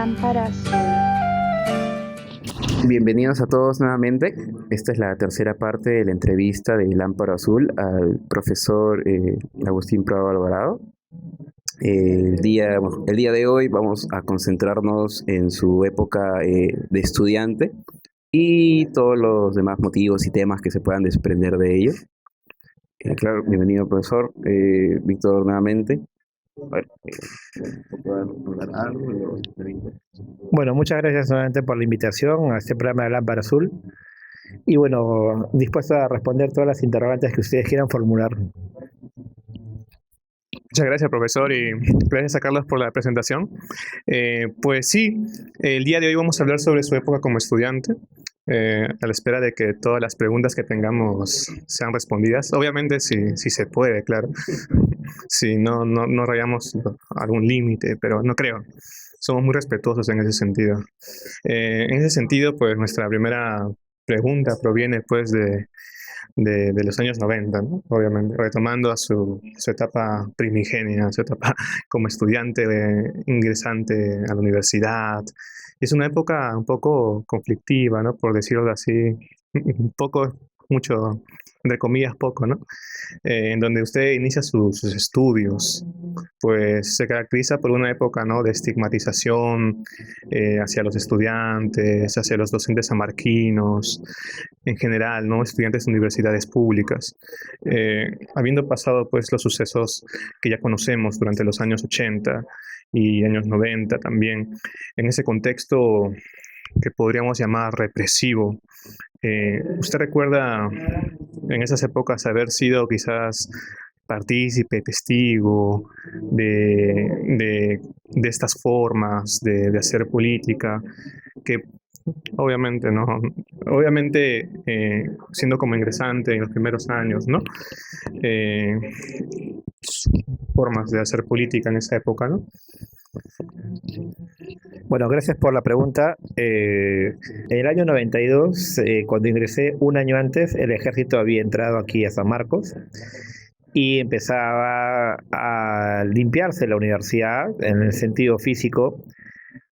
Lámpara Azul. Bienvenidos a todos nuevamente. Esta es la tercera parte de la entrevista de Lámpara Azul al profesor Agustín Prado Alvarado. El día de hoy vamos a concentrarnos en su época de estudiante y todos los demás motivos y temas que se puedan desprender de ello. Claro, bienvenido profesor. Víctor nuevamente. A ver, Bueno, muchas gracias nuevamente por la invitación a este programa de Lámpara Azul. Y bueno, dispuesto a responder todas las interrogantes que ustedes quieran formular. Muchas gracias, profesor, y gracias a Carlos por la presentación. Pues sí, el día de hoy vamos a hablar sobre su época como estudiante, a la espera de que todas las preguntas que tengamos sean respondidas. Obviamente, si se puede, claro. Si no rayamos algún límite, pero no creo. Somos muy respetuosos en ese sentido. En ese sentido, pues nuestra primera pregunta proviene pues de los años 90, ¿no? Obviamente, retomando a su etapa primigenia, su etapa como estudiante ingresante a la universidad. Es una época un poco conflictiva, ¿no? Por decirlo así, mucho, entre comillas, poco, ¿no? En donde usted inicia sus estudios, pues se caracteriza por una época, ¿no?, de estigmatización hacia los estudiantes, hacia los docentes samarquinos, en general, ¿no?, estudiantes de universidades públicas. Habiendo pasado, pues, los sucesos que ya conocemos durante los años 80 y años 90 también, en ese contexto que podríamos llamar represivo, ¿usted recuerda en esas épocas haber sido quizás partícipe, testigo de estas formas de hacer política que obviamente, ¿no? Obviamente, siendo como ingresante en los primeros años, ¿no? Formas de hacer política en esa época, ¿no? Bueno, gracias por la pregunta. En el año 92, cuando ingresé un año antes, el ejército había entrado aquí a San Marcos y empezaba a limpiarse la universidad en el sentido físico,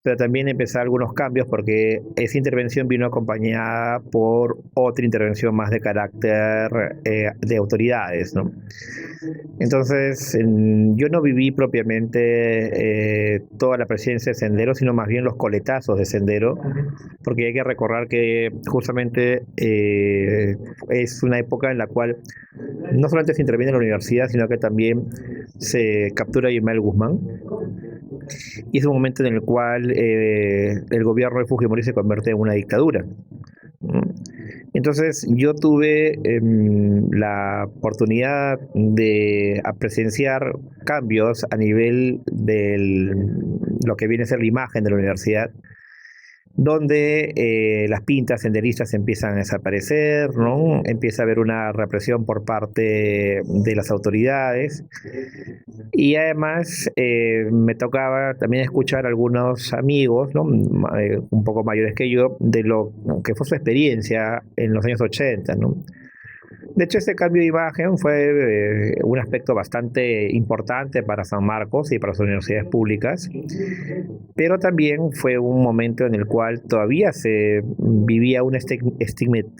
pero también empezaron algunos cambios porque esa intervención vino acompañada por otra intervención más de carácter de autoridades, ¿no? Entonces, yo no viví propiamente toda la presencia de Sendero, sino más bien los coletazos de Sendero, porque hay que recordar que justamente es una época en la cual no solamente se interviene en la universidad, sino que también se captura a Ismael Guzmán. Y es un momento en el cual el gobierno de Fujimori se convierte en una dictadura. Entonces yo tuve la oportunidad de presenciar cambios a nivel de lo que viene a ser la imagen de la universidad, donde las pintas senderistas empiezan a desaparecer, ¿no? Empieza a haber una represión por parte de las autoridades y además me tocaba también escuchar a algunos amigos, ¿no?, un poco mayores que yo, de lo que fue su experiencia en los años 80, ¿no? De hecho, este cambio de imagen fue un aspecto bastante importante para San Marcos y para las universidades públicas, pero también fue un momento en el cual todavía se vivía una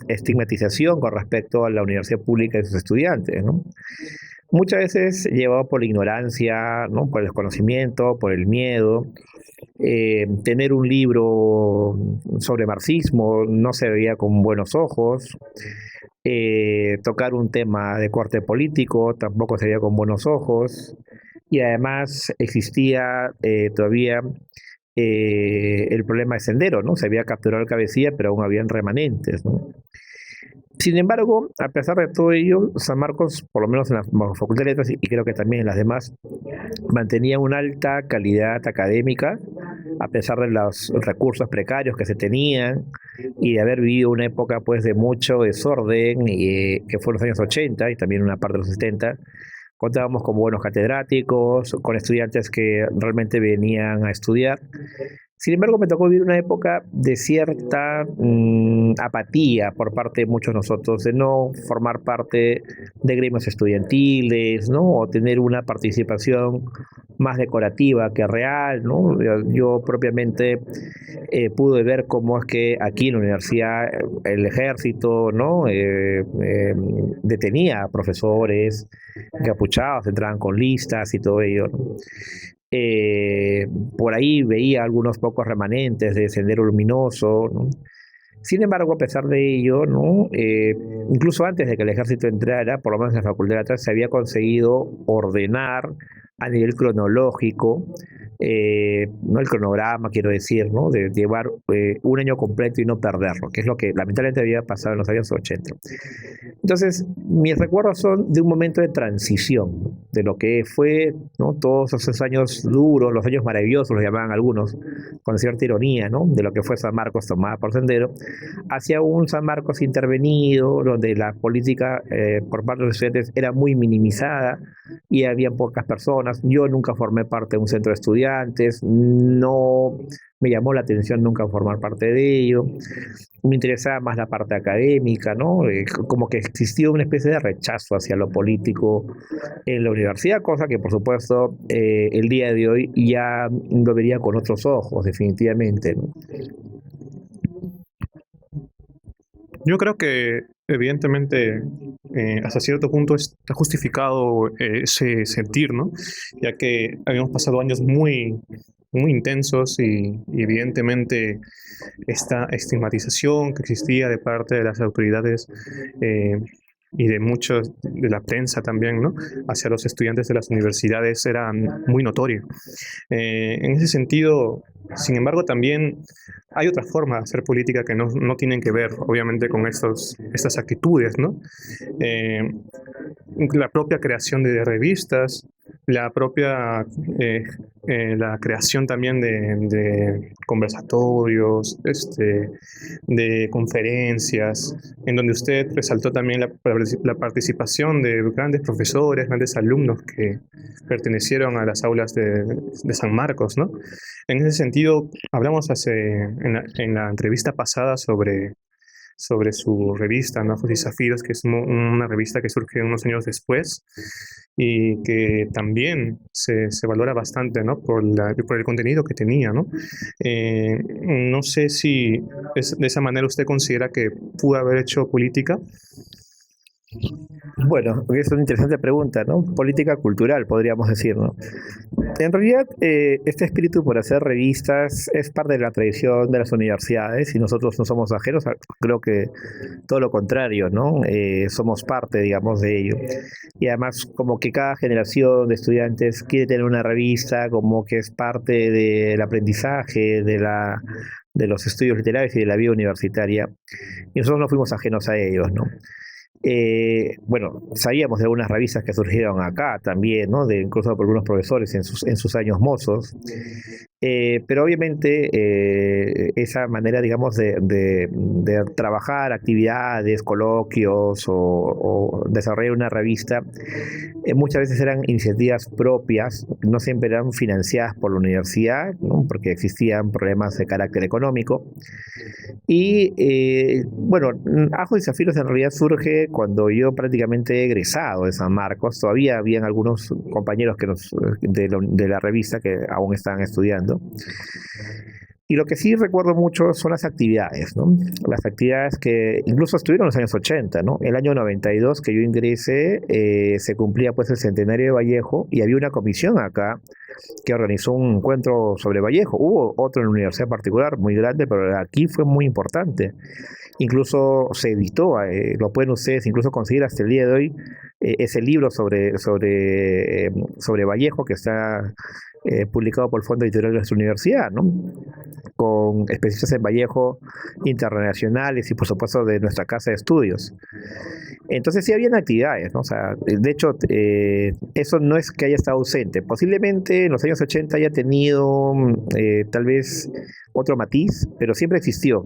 estigmatización con respecto a la universidad pública y sus estudiantes, ¿no? Muchas veces llevado por la ignorancia, ¿no?, por el desconocimiento, por el miedo. Tener un libro sobre marxismo no se veía con buenos ojos. Tocar un tema de corte político tampoco se veía con buenos ojos. Y además existía todavía el problema de Sendero, ¿no? Se había capturado el cabecilla, pero aún habían remanentes, ¿no? Sin embargo, a pesar de todo ello, San Marcos, por lo menos en la Facultad de Letras y creo que también en las demás, mantenía una alta calidad académica, a pesar de los recursos precarios que se tenían y de haber vivido una época pues de mucho desorden, que fue los años 80 y también una parte de los 70. Contábamos con buenos catedráticos, con estudiantes que realmente venían a estudiar Sin embargo, me tocó vivir una época de cierta apatía por parte de muchos de nosotros, de no formar parte de gremios estudiantiles, ¿no? O tener una participación más decorativa que real, ¿no? Yo propiamente pude ver cómo es que aquí en la universidad el ejército, ¿no? Detenía a profesores encapuchados, entraban con listas y todo ello, ¿no? Eh, por ahí veía algunos pocos remanentes de Sendero Luminoso, ¿no? Sin embargo, a pesar de ello, ¿no? Incluso antes de que el ejército entrara, por lo menos en la Facultad de Letras, se había conseguido ordenar a nivel cronológico, no el cronograma, quiero decir, ¿no? De llevar un año completo y no perderlo, que es lo que lamentablemente había pasado en los años 80. Entonces, mis recuerdos son de un momento de transición, de lo que fue, ¿no? Todos esos años duros, los años maravillosos, los llamaban algunos, con cierta ironía, ¿no? De lo que fue San Marcos tomada por Sendero, hacia un San Marcos intervenido, donde la política por parte de los estudiantes era muy minimizada y había pocas personas. Yo nunca formé parte de un centro de estudiantes, no me llamó la atención nunca formar parte de ello. Me interesaba más la parte académica, ¿no? Como que existía una especie de rechazo hacia lo político en la universidad, cosa que por supuesto el día de hoy ya lo vería con otros ojos, definitivamente, ¿no? Yo creo que evidentemente hasta cierto punto está justificado ese sentir, ¿no? Ya que habíamos pasado años muy intensos y evidentemente esta estigmatización que existía de parte de las autoridades y de muchos de la prensa también, ¿no? Hacia los estudiantes de las universidades era muy notorio. En ese sentido, sin embargo, también hay otra forma de hacer política que no tienen que ver, obviamente, con estas actitudes, ¿no? Eh, la propia creación de revistas, la propia la creación también de conversatorios, de conferencias, en donde usted resaltó también la participación de grandes profesores, grandes alumnos que pertenecieron a las aulas de San Marcos, ¿no? En ese sentido, hablamos en la entrevista pasada sobre su revista, ¿no? Ojos y Zafiros, que es una revista que surge unos años después y que también se valora bastante, ¿no? Por el contenido que tenía, ¿no? No sé si de esa manera usted considera que pudo haber hecho política. Bueno, es una interesante pregunta, ¿no? Política cultural, podríamos decir, ¿no? En realidad, este espíritu por hacer revistas es parte de la tradición de las universidades y nosotros no somos ajenos, creo que todo lo contrario, ¿no? Somos parte, digamos, de ello. Y además, como que cada generación de estudiantes quiere tener una revista, como que es parte del aprendizaje, de los estudios literarios y de la vida universitaria. Y nosotros no fuimos ajenos a ellos, ¿no? Bueno, sabíamos de algunas revistas que surgieron acá también, ¿no? Incluso por algunos profesores en sus años mozos. Pero obviamente esa manera, digamos, de trabajar actividades, coloquios o desarrollar una revista, muchas veces eran iniciativas propias, no siempre eran financiadas por la universidad, ¿no? Porque existían problemas de carácter económico. Y bueno, Ajos y Zafiros en realidad surge cuando yo prácticamente he egresado de San Marcos. Todavía habían algunos compañeros de la revista que aún estaban estudiando. Y lo que sí recuerdo mucho son las actividades, ¿no? Las actividades que incluso estuvieron en los años 80, ¿no? El año 92 que yo ingresé, se cumplía pues el centenario de Vallejo y había una comisión acá que organizó un encuentro sobre Vallejo. Hubo otro en la universidad particular, muy grande, pero aquí fue muy importante. Incluso se editó, lo pueden ustedes incluso conseguir hasta el día de hoy, ese libro sobre Vallejo que está publicado por el Fondo Editorial de nuestra universidad, ¿no? Con especialistas en Vallejo internacionales y por supuesto de nuestra casa de estudios. Entonces sí habían actividades, ¿no? O sea, de hecho, eso no es que haya estado ausente. Posiblemente en los años 80 haya tenido tal vez otro matiz, pero siempre existió.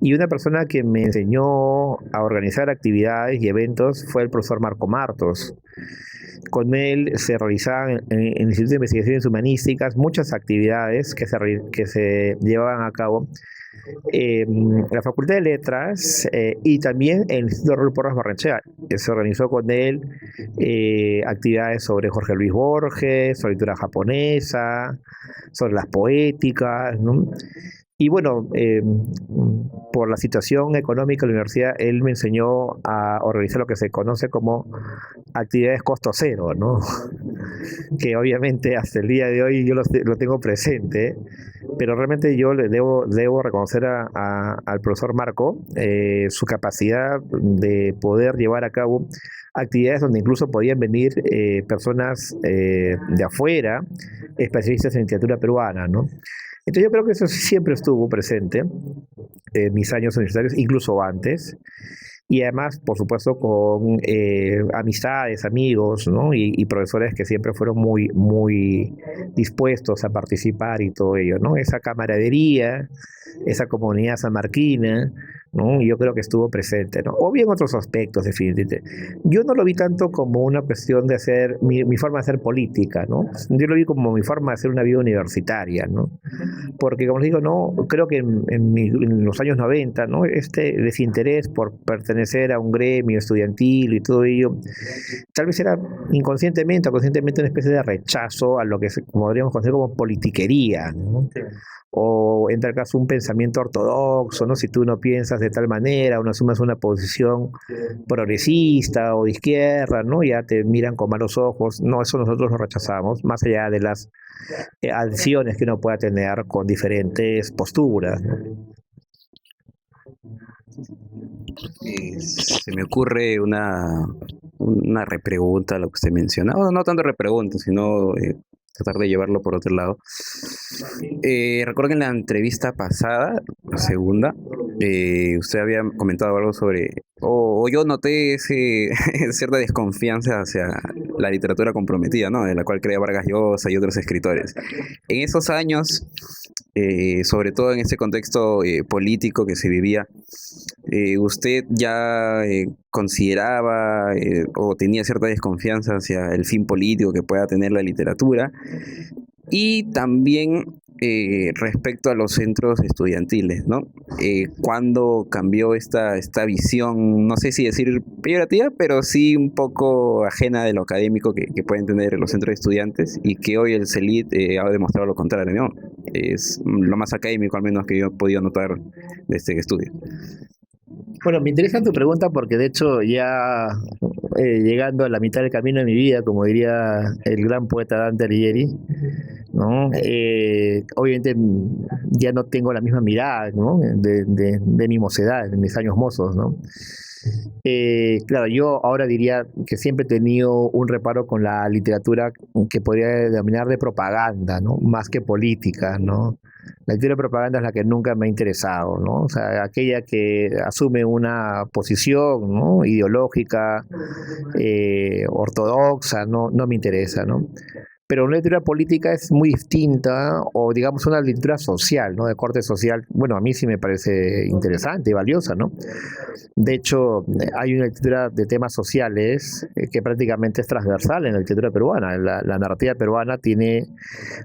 Y una persona que me enseñó a organizar actividades y eventos fue el profesor Marco Martos. con él se realizaban en el Instituto de Investigaciones Humanísticas muchas actividades que se llevaban a cabo en la Facultad de Letras y también en el Instituto Raúl Porras Barrenechea. Se organizó con él actividades sobre Jorge Luis Borges, sobre literatura japonesa, sobre las poéticas, ¿no? Y bueno, por la situación económica de la universidad, él me enseñó a organizar lo que se conoce como actividades costo cero, ¿no? Que obviamente hasta el día de hoy yo lo tengo presente, pero realmente yo le debo reconocer al profesor Marco su capacidad de poder llevar a cabo actividades donde incluso podían venir personas de afuera, especialistas en literatura peruana, ¿no? Entonces yo creo que eso siempre estuvo presente en mis años universitarios, incluso antes, y además, por supuesto, con amistades, amigos, ¿no? Y profesores que siempre fueron muy dispuestos a participar y todo ello, ¿no? Esa camaradería, esa comunidad sanmarquina, ¿no? Yo creo que estuvo presente, ¿no? O bien otros aspectos, definitivamente. Yo no lo vi tanto como una cuestión de hacer, mi forma de hacer política, ¿no? Yo lo vi como mi forma de hacer una vida universitaria, ¿no? Porque, como les digo, no, creo que en los años 90, ¿no? Este desinterés por pertenecer a un gremio estudiantil y todo ello, tal vez era inconscientemente o conscientemente una especie de rechazo a lo que podríamos conocer como politiquería, ¿no? O en tal caso un pensamiento ortodoxo, ¿no? Si tú no piensas de tal manera o no asumes una posición progresista o de izquierda, ¿no? Ya te miran con malos ojos. No, eso nosotros lo rechazamos, más allá de las adhesiones que uno pueda tener con diferentes posturas, ¿no? Se me ocurre una repregunta a lo que usted menciona. No, no tanto repregunta, sino tratar de llevarlo por otro lado. Recuerdo que en la entrevista pasada, la segunda, usted había comentado algo sobre, o yo noté cierta desconfianza hacia la literatura comprometida, ¿no? De la cual crea Vargas Llosa y otros escritores. En esos años, sobre todo en ese contexto político que se vivía, ¿usted ya consideraba o tenía cierta desconfianza hacia el fin político que pueda tener la literatura? Y también respecto a los centros estudiantiles, ¿no? ¿Cuándo cambió esta visión, no sé si decir peyorativa, pero sí un poco ajena de lo académico que pueden tener los centros de estudiantes y que hoy el CELIT ha demostrado lo contrario, ¿no? Es lo más académico al menos que yo he podido notar de este estudio. Bueno, me interesa tu pregunta porque de hecho ya llegando a la mitad del camino de mi vida, como diría el gran poeta Dante Alighieri, ¿no? Obviamente ya no tengo la misma mirada, ¿no? de mi mocedad, de mis años mozos, ¿no? Claro, yo ahora diría que siempre he tenido un reparo con la literatura que podría denominar de propaganda, ¿no? Más que política, ¿no? La literatura de propaganda es la que nunca me ha interesado, ¿no? O sea, aquella que asume una posición, ¿no? Ideológica, ortodoxa, no me interesa, ¿no? Pero una lectura política es muy distinta, o digamos una lectura social, ¿no? De corte social. Bueno, a mí sí me parece interesante y valiosa, ¿no? De hecho, hay una lectura de temas sociales que prácticamente es transversal en la literatura peruana. La narrativa peruana tiene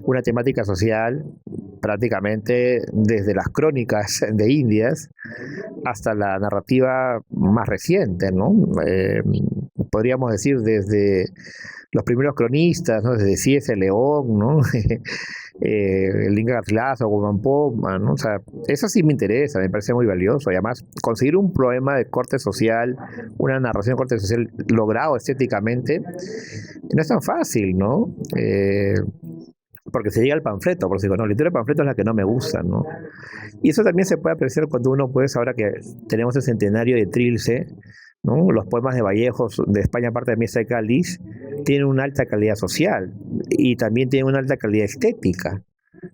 una temática social prácticamente desde las crónicas de Indias hasta la narrativa más reciente, ¿no? Podríamos decir desde los primeros cronistas, ¿no? Desde C.S. León, ¿no? El Inca Garcilaso, Guamán, ¿no? O sea, eso sí me interesa, me parece muy valioso. Y además, conseguir un poema de corte social, una narración de corte social logrado estéticamente, no es tan fácil, ¿no? Porque se llega al panfleto, por decirlo, no, la literatura de panfleto es la que no me gusta, ¿no? Y eso también se puede apreciar cuando uno, pues, ahora que tenemos el centenario de Trilce, ¿no? Los poemas de Vallejos, de España, aparte de Mesa de Cáliz, tienen una alta calidad social y también tienen una alta calidad estética,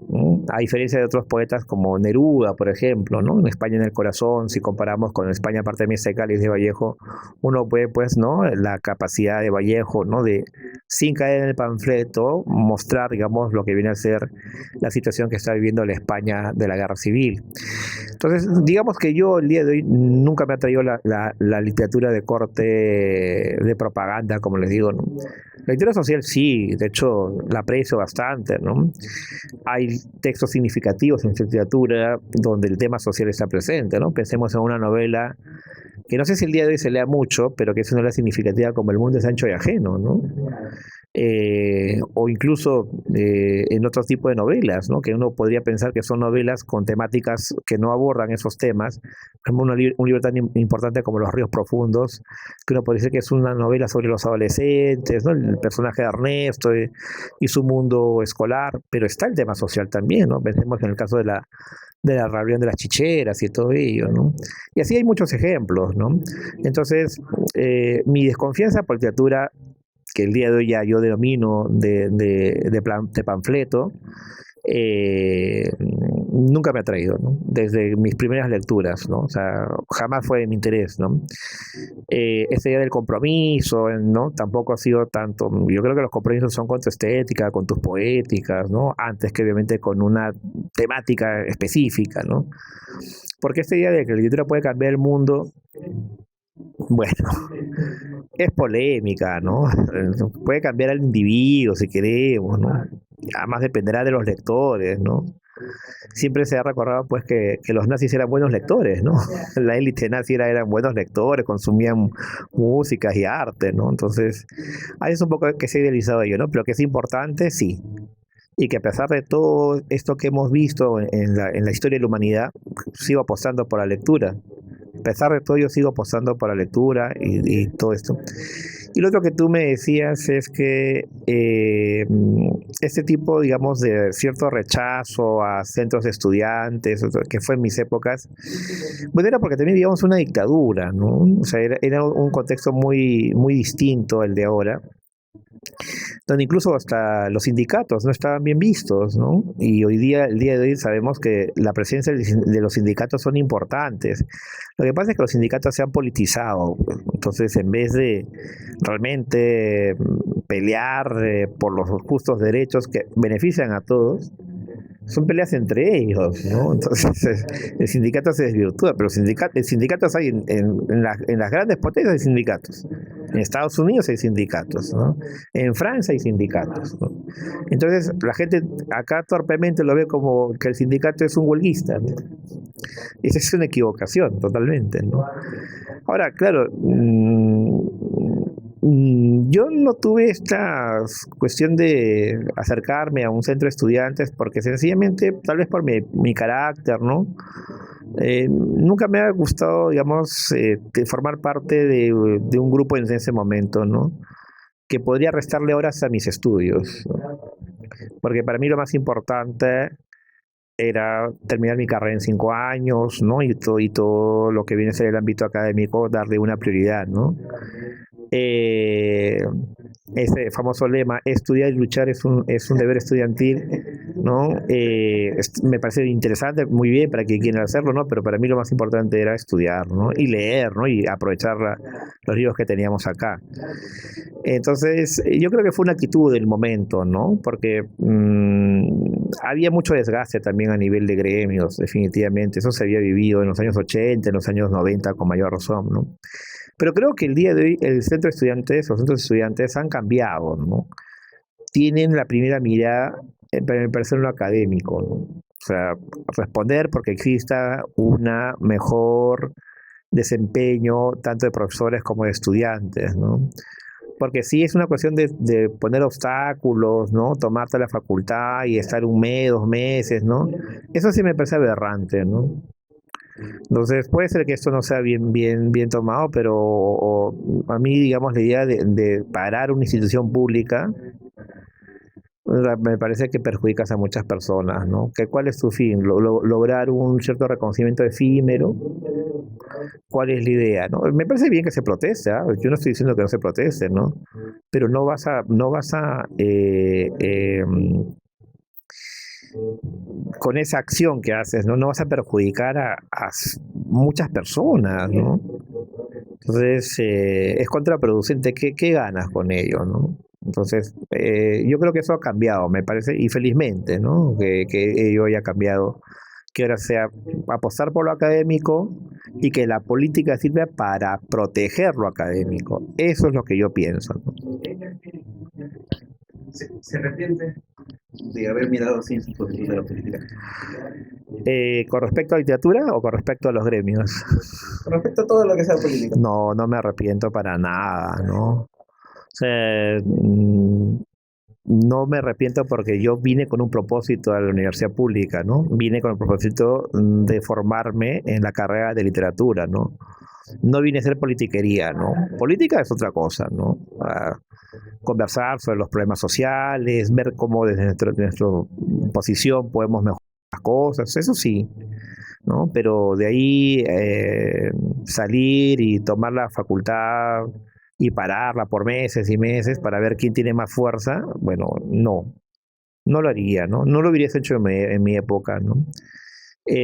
¿no? A diferencia de otros poetas como Neruda, por ejemplo, ¿no? En España en el corazón, si comparamos con España, aparte de Mesa de Cáliz de Vallejo, uno puede, pues, ¿no? La capacidad de Vallejo, ¿no? De, sin caer en el panfleto, mostrar, digamos, lo que viene a ser la situación que está viviendo la España de la Guerra Civil. Entonces, digamos que yo el día de hoy nunca me ha traído la literatura de corte de propaganda, como les digo, ¿no? La literatura social sí, de hecho la aprecio bastante, ¿no? Hay textos significativos en esta literatura donde el tema social está presente, ¿no? Pensemos en una novela que no sé si el día de hoy se lea mucho, pero que es una novela significativa como El mundo es ancho y ajeno, ¿no? O incluso en otro tipo de novelas, ¿no? Que uno podría pensar que son novelas con temáticas que no abordan esos temas. Por ejemplo, un libro tan importante como Los ríos profundos, que uno podría decir que es una novela sobre los adolescentes, ¿no? El personaje de Ernesto y su mundo escolar, pero está el tema social también, ¿no? Pensemos en el caso de la rebelión de las chicheras y todo ello, ¿no? Y así hay muchos ejemplos, ¿no? Entonces, mi desconfianza por literatura, que el día de hoy ya yo denomino de panfleto, nunca me ha traído, ¿no? Desde mis primeras lecturas, ¿no? O sea, jamás fue de mi interés, ¿no? Esta idea del compromiso, ¿no? Tampoco ha sido tanto. Yo creo que los compromisos son con tu estética, con tus poéticas, ¿no? Antes que obviamente con una temática específica, ¿no? Porque esta idea de que la literatura puede cambiar el mundo, bueno, es polémica, ¿no? Puede cambiar al individuo si queremos, ¿no? Además dependerá de los lectores, ¿no? Siempre se ha recordado pues que los nazis eran buenos lectores, ¿no? La élite nazi eran buenos lectores, consumían músicas y arte, ¿no? Entonces, hay un poco que se ha idealizado ello, ¿no? Pero que es importante, sí. Y que a pesar de todo esto que hemos visto en la historia de la humanidad, sigo apostando por la lectura. A pesar de todo, yo sigo apostando por la lectura y todo esto. Y lo otro que tú me decías es que este tipo, digamos, de cierto rechazo a centros de estudiantes, que fue en mis épocas, bueno, era porque también vivíamos una dictadura, ¿no? O sea, era un contexto muy, muy distinto al de ahora, donde incluso hasta los sindicatos no estaban bien vistos, ¿no? Y hoy día, el día de hoy, sabemos que la presencia de los sindicatos son importantes. Lo que pasa es que los sindicatos se han politizado, entonces en vez de realmente pelear por los justos derechos que benefician a todos, son peleas entre ellos, ¿no? Entonces el sindicato se desvirtúa, pero sindicatos hay en las grandes potencias hay sindicatos. En Estados Unidos hay sindicatos, ¿no? En Francia hay sindicatos, ¿no? Entonces la gente acá torpemente lo ve como que el sindicato es un huelguista, ¿no? Esa es una equivocación totalmente, ¿no? Ahora, claro, yo no tuve esta cuestión de acercarme a un centro de estudiantes porque sencillamente, tal vez por mi carácter, ¿no? Nunca me ha gustado, digamos, formar parte de un grupo en ese momento, ¿no? Que podría restarle horas a mis estudios, ¿no? Porque para mí lo más importante era terminar mi carrera en 5 años, ¿no? Y todo lo que viene a ser el ámbito académico, darle una prioridad, ¿no? Ese famoso lema, estudiar y luchar es un deber estudiantil, ¿no? Me parece interesante, muy bien para quien quiera hacerlo, ¿no? Pero para mí lo más importante era estudiar, ¿no? Y leer, ¿no? Y aprovechar los libros que teníamos acá. Entonces, yo creo que fue una actitud del momento, ¿no? Porque había mucho desgaste también a nivel de gremios, definitivamente. Eso se había vivido en los años 80, en los años 90 con mayor razón, ¿no? Pero creo que el día de hoy el centro de estudiantes, los centros de estudiantes han cambiado, ¿no? Tienen la primera mirada en el lo académico, ¿no? O sea, responder porque exista una mejor desempeño tanto de profesores como de estudiantes, ¿no? Porque sí es una cuestión de poner obstáculos, ¿no? Tomarte la facultad y estar 1 mes, 2 meses, ¿no? Eso sí me parece aberrante, ¿no? Entonces puede ser que esto no sea bien tomado, pero a mí, digamos, la idea de parar una institución pública, me parece que perjudicas a muchas personas, ¿no? ¿Cuál es tu fin? ¿Lograr un cierto reconocimiento efímero? ¿Cuál es la idea, no? Me parece bien que se proteste, ¿eh? Yo no estoy diciendo que no se proteste, ¿no? Pero no vas a con esa acción que haces, ¿no? Vas a perjudicar a muchas personas, ¿no? Entonces, es contraproducente. ¿Qué ganas con ello, no? Entonces, yo creo que eso ha cambiado, me parece, y felizmente, ¿no? Que ello haya cambiado, que ahora sea apostar por lo académico y que la política sirva para proteger lo académico. Eso es lo que yo pienso, ¿no? ¿Se arrepiente de haber mirado sin su posición de la política? ¿Con respecto a la literatura o con respecto a los gremios? Con respecto a todo lo que sea política. No, no me arrepiento para nada, ¿no? O sea, no me arrepiento porque yo vine con un propósito a la universidad pública, ¿no? Vine con el propósito de formarme en la carrera de literatura, ¿no? No vine a hacer politiquería, ¿no? Política es otra cosa, ¿no? Conversar sobre los problemas sociales, ver cómo desde nuestra posición podemos mejorar las cosas, eso sí, ¿no? Pero de ahí salir y tomar la facultad y pararla por meses y meses para ver quién tiene más fuerza, bueno, no lo haría, ¿no? No lo hubiese hecho en mi época, ¿no?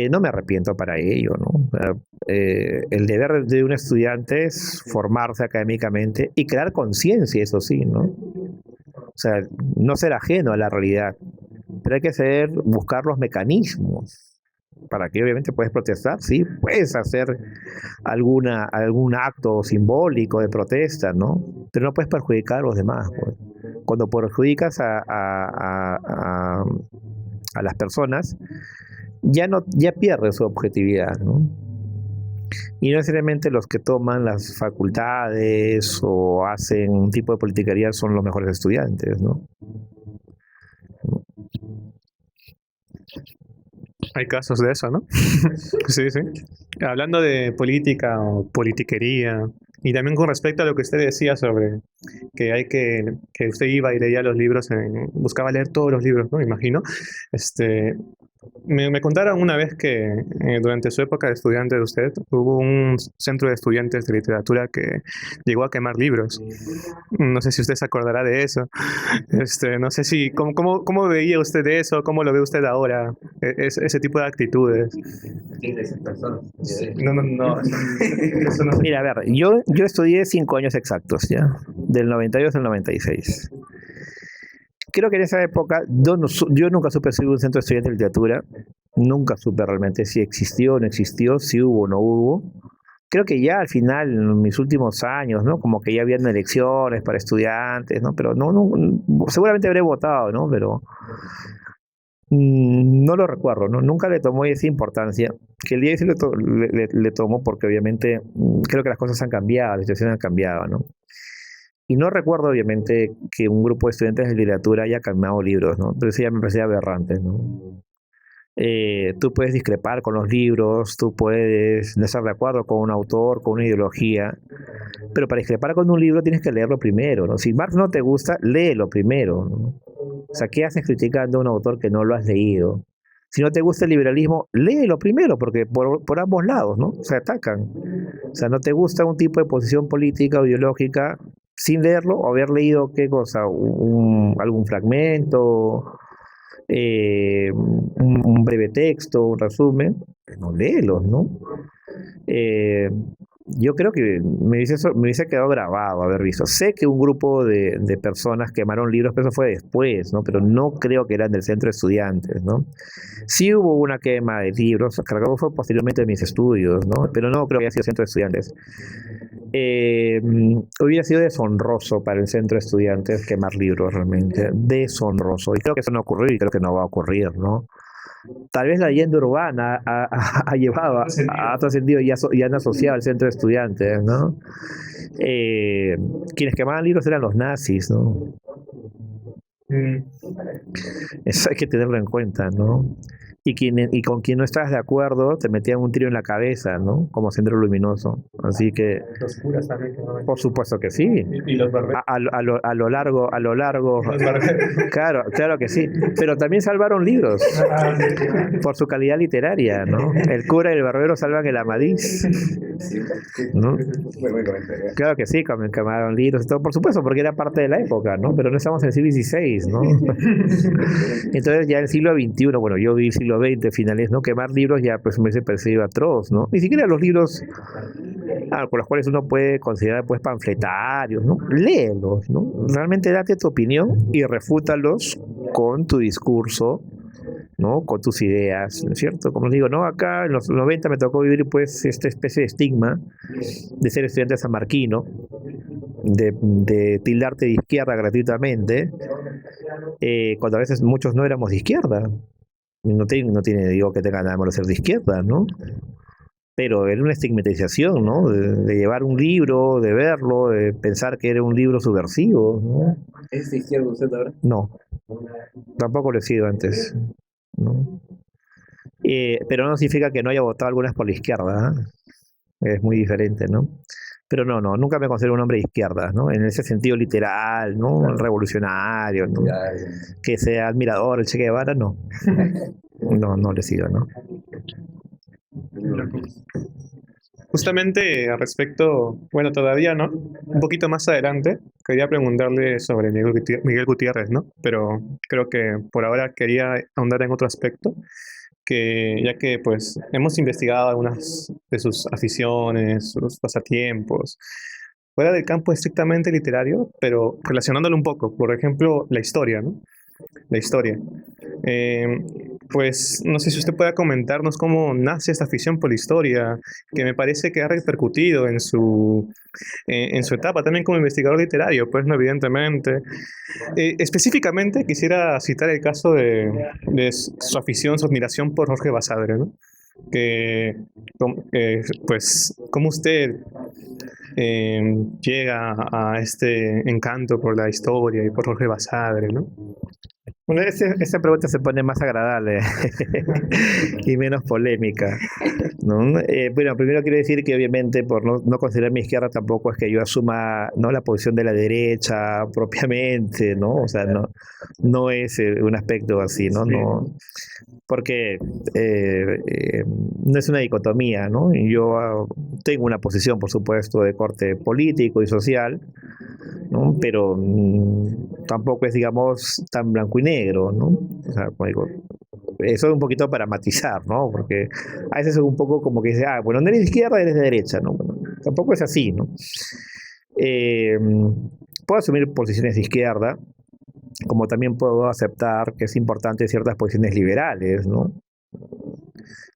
No me arrepiento para ello, ¿no? El deber de un estudiante es formarse académicamente y crear conciencia, eso sí, ¿no? O sea, no ser ajeno a la realidad, pero hay que buscar los mecanismos para que obviamente puedes protestar, sí, puedes hacer algún acto simbólico de protesta, ¿no? Pero no puedes perjudicar a los demás, pues. Cuando perjudicas a las personas, ya pierde su objetividad, ¿no? Y no necesariamente los que toman las facultades o hacen un tipo de politiquería son los mejores estudiantes, ¿no? Hay casos de eso, ¿no? Sí, sí. Hablando de política o politiquería, y también con respecto a lo que usted decía sobre que usted iba y leía los libros, buscaba leer todos los libros, ¿no? Me imagino. Me contaron una vez que durante su época de estudiante de usted hubo un centro de estudiantes de literatura que llegó a quemar libros. No sé si usted se acordará de eso. No sé si cómo veía usted eso, cómo lo ve usted ahora, ese tipo de actitudes. ¿Quién de esas personas? No. Eso no. Mira, a ver, yo estudié 5 años exactos, ¿ya? Del 92 al 96. Creo que en esa época yo nunca supe si hubo un centro de estudiantes de literatura, nunca supe realmente si existió o no existió, si hubo o no hubo. Creo que ya al final, en mis últimos años, ¿no? Como que ya habían elecciones para estudiantes, ¿no? Pero no, seguramente habré votado, ¿no? Pero no lo recuerdo, ¿no? Nunca le tomó esa importancia, que el día sí le tomó porque obviamente creo que las cosas han cambiado, la situación ha cambiado, ¿no? Y no recuerdo, obviamente, que un grupo de estudiantes de literatura haya quemado libros, ¿no? Pero eso ya me parecía aberrante, ¿no? Tú puedes discrepar con los libros, tú puedes no estar de acuerdo con un autor, con una ideología, pero para discrepar con un libro tienes que leerlo primero, ¿no? Si Marx no te gusta, léelo primero, ¿no? O sea, ¿qué haces criticando a un autor que no lo has leído? Si no te gusta el liberalismo, léelo primero, porque por ambos lados, ¿no? Se atacan. O sea, no te gusta un tipo de posición política o ideológica sin leerlo o haber leído, ¿qué cosa? Algún fragmento, un breve texto, un resumen. No, léelos, ¿no? Yo creo que me hubiese quedado grabado haber visto. Sé que un grupo de personas quemaron libros, pero eso fue después, ¿no? Pero no creo que eran del centro de estudiantes, ¿no? Sí hubo una quema de libros, cargado fue posteriormente de mis estudios, ¿no? Pero no creo que haya sido centro de estudiantes. Hubiera sido deshonroso para el centro de estudiantes quemar libros, realmente. Deshonroso. Y creo que eso no ocurrió y creo que no va a ocurrir, ¿no? Tal vez la leyenda urbana ha trascendido y han asociado al centro de estudiantes, ¿no? Quienes quemaban libros eran los nazis, ¿no? Eso hay que tenerlo en cuenta, ¿no? Y con quien no estás de acuerdo te metían un tiro en la cabeza, ¿no? Como Sendero Luminoso. Así que... Los curas también. Por supuesto que sí. Y los barberos. A lo largo... Claro que sí. Pero también salvaron libros. Por su calidad literaria, ¿no? El cura y el barbero salvan el Amadís, ¿no? Claro que sí, quemaron libros y todo, por supuesto, porque era parte de la época, ¿no? Pero no estamos en el siglo XVI, ¿no? Entonces ya en el siglo XXI, bueno, yo vi el siglo XX finales, ¿no? Quemar libros ya pues me hubiese parecido atroz, ¿no? Ni siquiera los libros con los cuales uno puede considerar pues panfletarios, ¿no? Léelos, ¿no? Realmente date tu opinión y refútalos con tu discurso, ¿no? Con tus ideas, ¿no es cierto? Como les digo, ¿no? Acá en los 90 me tocó vivir pues esta especie de estigma de ser estudiante sanmarquino, de tildarte de izquierda gratuitamente, cuando a veces muchos no éramos de izquierda. No tiene, digo, que tenga nada malo ser de izquierda, ¿no? Pero era una estigmatización, ¿no? De llevar un libro, de verlo, de pensar que era un libro subversivo, ¿no? ¿Es de izquierda usted ahora? No, tampoco lo he sido antes, ¿no? Pero no significa que no haya votado algunas por la izquierda, ¿eh? Es muy diferente, ¿no? Pero no, nunca me considero un hombre de izquierda, ¿no? En ese sentido literal, ¿no? Claro. Revolucionario, ¿no? Ya. Que sea admirador el Che Guevara, no. No le he sido, ¿no? Justamente al respecto, bueno, todavía no, un poquito más adelante, quería preguntarle sobre Miguel Gutiérrez, ¿no? Pero creo que por ahora quería ahondar en otro aspecto, que ya que pues hemos investigado algunas de sus aficiones, sus pasatiempos, fuera del campo estrictamente literario, pero relacionándolo un poco, por ejemplo, la historia, ¿no? La historia. Eh, pues no sé si usted pueda comentarnos cómo nace esta afición por la historia, que me parece que ha repercutido en su etapa también como investigador literario, pues no, evidentemente. Específicamente quisiera citar el caso de su afición, su admiración por Jorge Basadre, ¿no? Que, pues, cómo usted eh, llega a este encanto por la historia y por Jorge Basadre, ¿no? Bueno, esa pregunta se pone más agradable y menos polémica, ¿no? Bueno, primero quiero decir que obviamente por no considerar mi izquierda tampoco es que yo asuma, ¿no?, la posición de la derecha propiamente, ¿no? O sea, no es un aspecto así, ¿no? Sí. No, porque no es una dicotomía, ¿no? Y yo tengo una posición, por supuesto, de corte político y social, ¿no? Pero tampoco es, digamos, tan blanco y negro, ¿no? O sea, como digo, eso es un poquito para matizar, ¿no? Porque a veces es un poco como que dice, bueno, no eres de izquierda, eres de derecha, ¿no? Bueno, tampoco es así, ¿no? Eh, Puedo asumir posiciones de izquierda, como también puedo aceptar que es importante ciertas posiciones liberales, ¿no?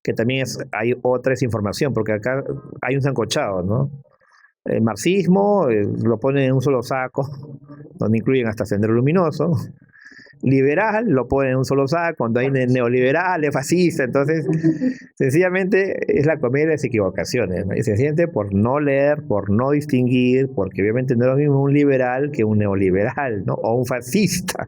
Que también hay otra desinformación, porque acá hay un sancochado, ¿no? El marxismo lo ponen en un solo saco, donde incluyen hasta Sendero Luminoso. Liberal lo ponen en un solo saco, cuando hay neoliberales, fascistas. Entonces, sencillamente es la comedia de las equivocaciones, ¿no? Y sencillamente por no leer, por no distinguir, porque obviamente no es lo mismo un liberal que un neoliberal, ¿no? O un fascista,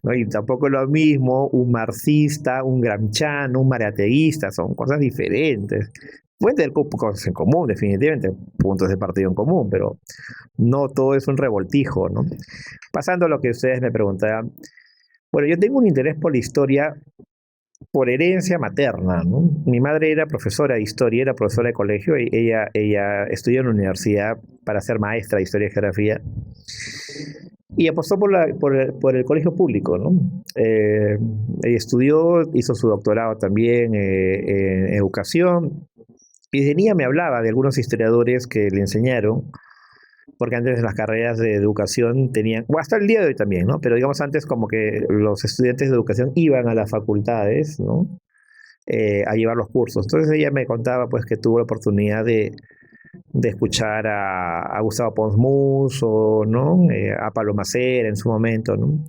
¿no? Y tampoco es lo mismo un marxista, un gramsciano, un mariateguista, son cosas diferentes. Pueden tener cosas en común, definitivamente, puntos de partido en común, pero no todo es un revoltijo, ¿no? Pasando a lo que ustedes me preguntaban, bueno, yo tengo un interés por la historia por herencia materna, ¿no? Mi madre era profesora de historia, era profesora de colegio, y ella estudió en la universidad para ser maestra de historia y geografía, y apostó por el colegio público, ¿no? Ella estudió, hizo su doctorado también en educación, y desde niña me hablaba de algunos historiadores que le enseñaron, porque antes las carreras de educación tenían, bueno, hasta el día de hoy también, ¿no? Pero digamos antes como que los estudiantes de educación iban a las facultades, ¿no? A llevar los cursos. Entonces ella me contaba pues que tuvo la oportunidad de escuchar a Gustavo Pons Musso, ¿no? A Pablo Macera en su momento, ¿no?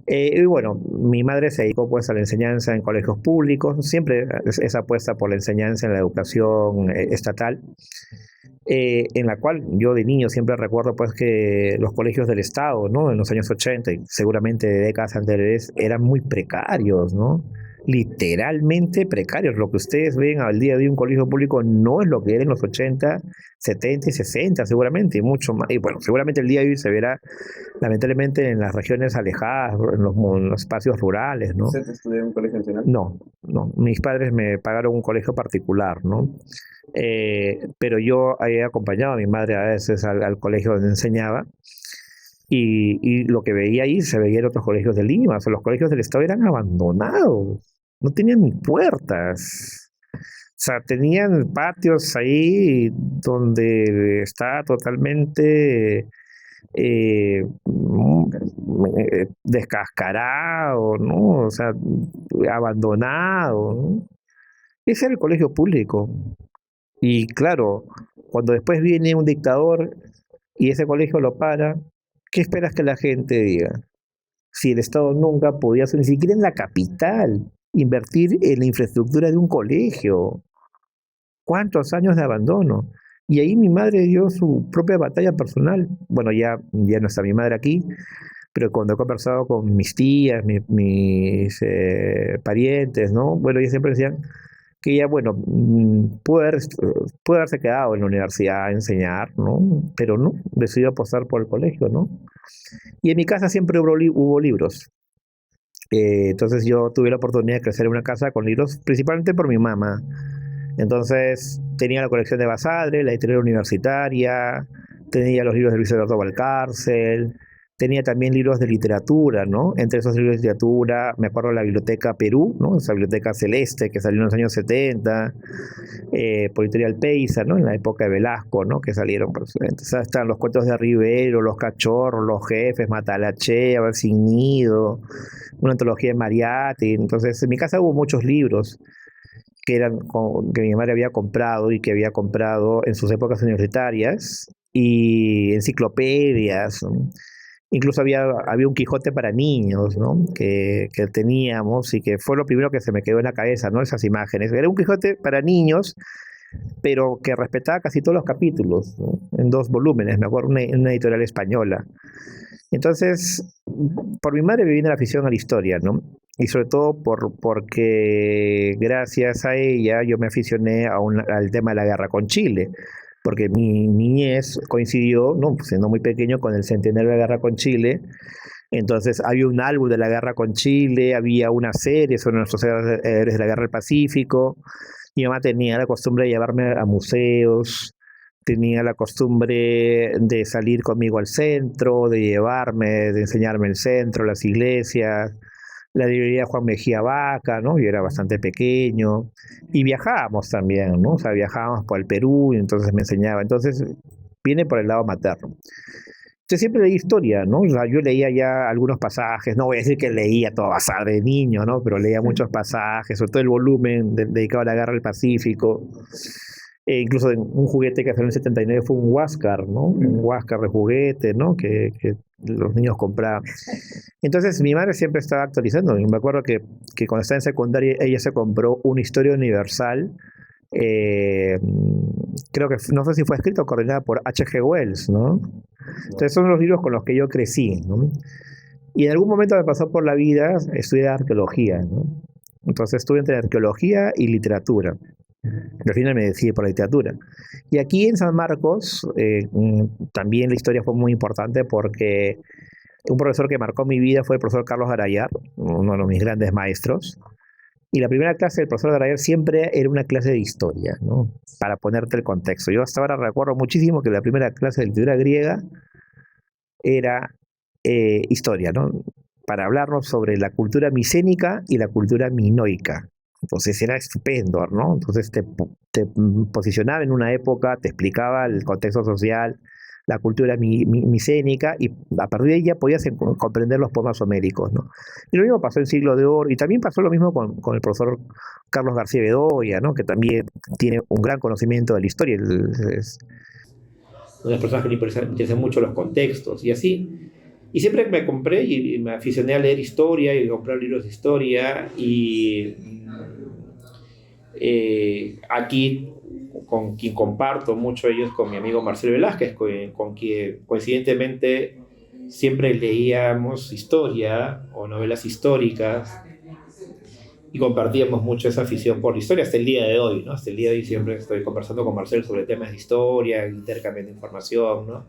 Y bueno, mi madre se dedicó pues a la enseñanza en colegios públicos, siempre esa apuesta por la enseñanza en la educación estatal, en la cual yo de niño siempre recuerdo pues que los colegios del Estado, ¿no?, en los años 80 y seguramente de décadas anteriores eran muy precarios, ¿no? Literalmente precarios. Lo que ustedes ven al día de un colegio público no es lo que era en los 80, 70 y 60 seguramente, y mucho más. Y bueno, seguramente el día de hoy se verá lamentablemente en las regiones alejadas, en los espacios rurales, ¿no? ¿Usted estudió en un colegio nacional? No, mis padres me pagaron un colegio particular, ¿no? Pero yo he acompañado a mi madre a veces al colegio donde enseñaba, y lo que veía ahí se veía en otros colegios de Lima. O sea, los colegios del Estado eran abandonados, no tenían ni puertas. O sea, tenían patios ahí donde está totalmente descascarado, ¿no? O sea, abandonado, ¿no? Ese era el colegio público. Y claro, cuando después viene un dictador y ese colegio lo para, ¿qué esperas que la gente diga? Si el Estado nunca podía hacer, ni siquiera en la capital, invertir en la infraestructura de un colegio. ¿Cuántos años de abandono? Y ahí mi madre dio su propia batalla personal. Bueno, ya no está mi madre aquí, pero cuando he conversado con mis tías, mis parientes, ¿no? Bueno, ellos siempre decían que ella, bueno, pudo haberse quedado en la universidad a enseñar, ¿no? Pero no, decidió apostar por el colegio, ¿no? Y en mi casa siempre hubo libros. Entonces yo tuve la oportunidad de crecer en una casa con libros, principalmente por mi mamá. Entonces tenía la colección de Basadre, la editorial universitaria, tenía los libros de Luis Alberto Valcárcel, tenía también libros de literatura, ¿no? Entre esos libros de literatura, me acuerdo de la Biblioteca Perú, ¿no? Esa biblioteca celeste que salió en los años 70, por Editorial Peiza, ¿no? En la época de Velasco, ¿no? Que salieron, pues, entonces están los cuentos de Rivero, Los Cachorros, Los Jefes, Matalache, A ver sin nido, una antología de Mariátegui. Entonces, en mi casa hubo muchos libros que mi madre había comprado y que había comprado en sus épocas universitarias, y enciclopedias, ¿no? Incluso había un Quijote para niños, ¿no? Que teníamos y que fue lo primero que se me quedó en la cabeza, ¿no? Esas imágenes. Era un Quijote para niños, pero que respetaba casi todos los capítulos, ¿no? En 2 volúmenes, me acuerdo, una editorial española. Entonces, por mi madre me viene la afición a la historia, ¿no? Y sobre todo porque gracias a ella yo me aficioné al tema de la guerra con Chile, porque mi niñez coincidió, ¿no? Pues siendo muy pequeño, con el centenario de la guerra con Chile. Entonces había un álbum de la guerra con Chile, había una serie sobre nuestros héroes de la guerra del Pacífico. Mi mamá tenía la costumbre de llevarme a museos, tenía la costumbre de salir conmigo al centro, de llevarme, de enseñarme el centro, las iglesias, la librería Juan Mejía Vaca, ¿no? Yo era bastante pequeño, y viajábamos también, ¿no? O sea, viajábamos por el Perú y entonces me enseñaba. Entonces, viene por el lado materno. Yo siempre leí historia, ¿no? O sea, yo leía ya algunos pasajes, no voy a decir que leía todo basado de niño, ¿no? Pero leía muchos pasajes, sobre todo el volumen dedicado a la guerra del Pacífico. Incluso un juguete que salió en el 79 fue un Huáscar, ¿no? Un Huáscar de juguete, ¿no? Que los niños compraban. Entonces mi madre siempre estaba actualizando. Y me acuerdo que cuando estaba en secundaria ella se compró una historia universal. eh, Creo que no sé si fue escrito o coordinada por H.G. Wells, ¿no? Entonces son los libros con los que yo crecí, ¿no? Y en algún momento me pasó por la vida estudiar arqueología, ¿no? Entonces estuve entre arqueología y literatura. Al final me decidí por la literatura. Y aquí en San Marcos también la historia fue muy importante porque un profesor que marcó mi vida fue el profesor Carlos Garayar, uno de mis grandes maestros. Y la primera clase del profesor Garayar siempre era una clase de historia, ¿no? Para ponerte el contexto. Yo hasta ahora recuerdo muchísimo que la primera clase de literatura griega era historia, ¿no? Para hablarnos sobre la cultura micénica y la cultura minoica. Entonces era estupendo, ¿no? Entonces te posicionaba en una época, te explicaba el contexto social, la cultura micénica, y a partir de ella podías comprender los poemas homéricos, ¿no? Y lo mismo pasó en Siglo de Oro, y también pasó lo mismo con el profesor Carlos García Bedoya, ¿no? Que también tiene un gran conocimiento de la historia. Es una de las personas que le interesan mucho los contextos, y así. Y siempre me compré y me aficioné a leer historia y a comprar libros de historia. Y aquí, con quien comparto mucho ellos, con mi amigo Marcelo Velázquez, con quien coincidentemente siempre leíamos historia o novelas históricas y compartíamos mucho esa afición por la historia hasta el día de hoy, ¿no? Hasta el día de hoy siempre estoy conversando con Marcelo sobre temas de historia, intercambiando información, ¿no?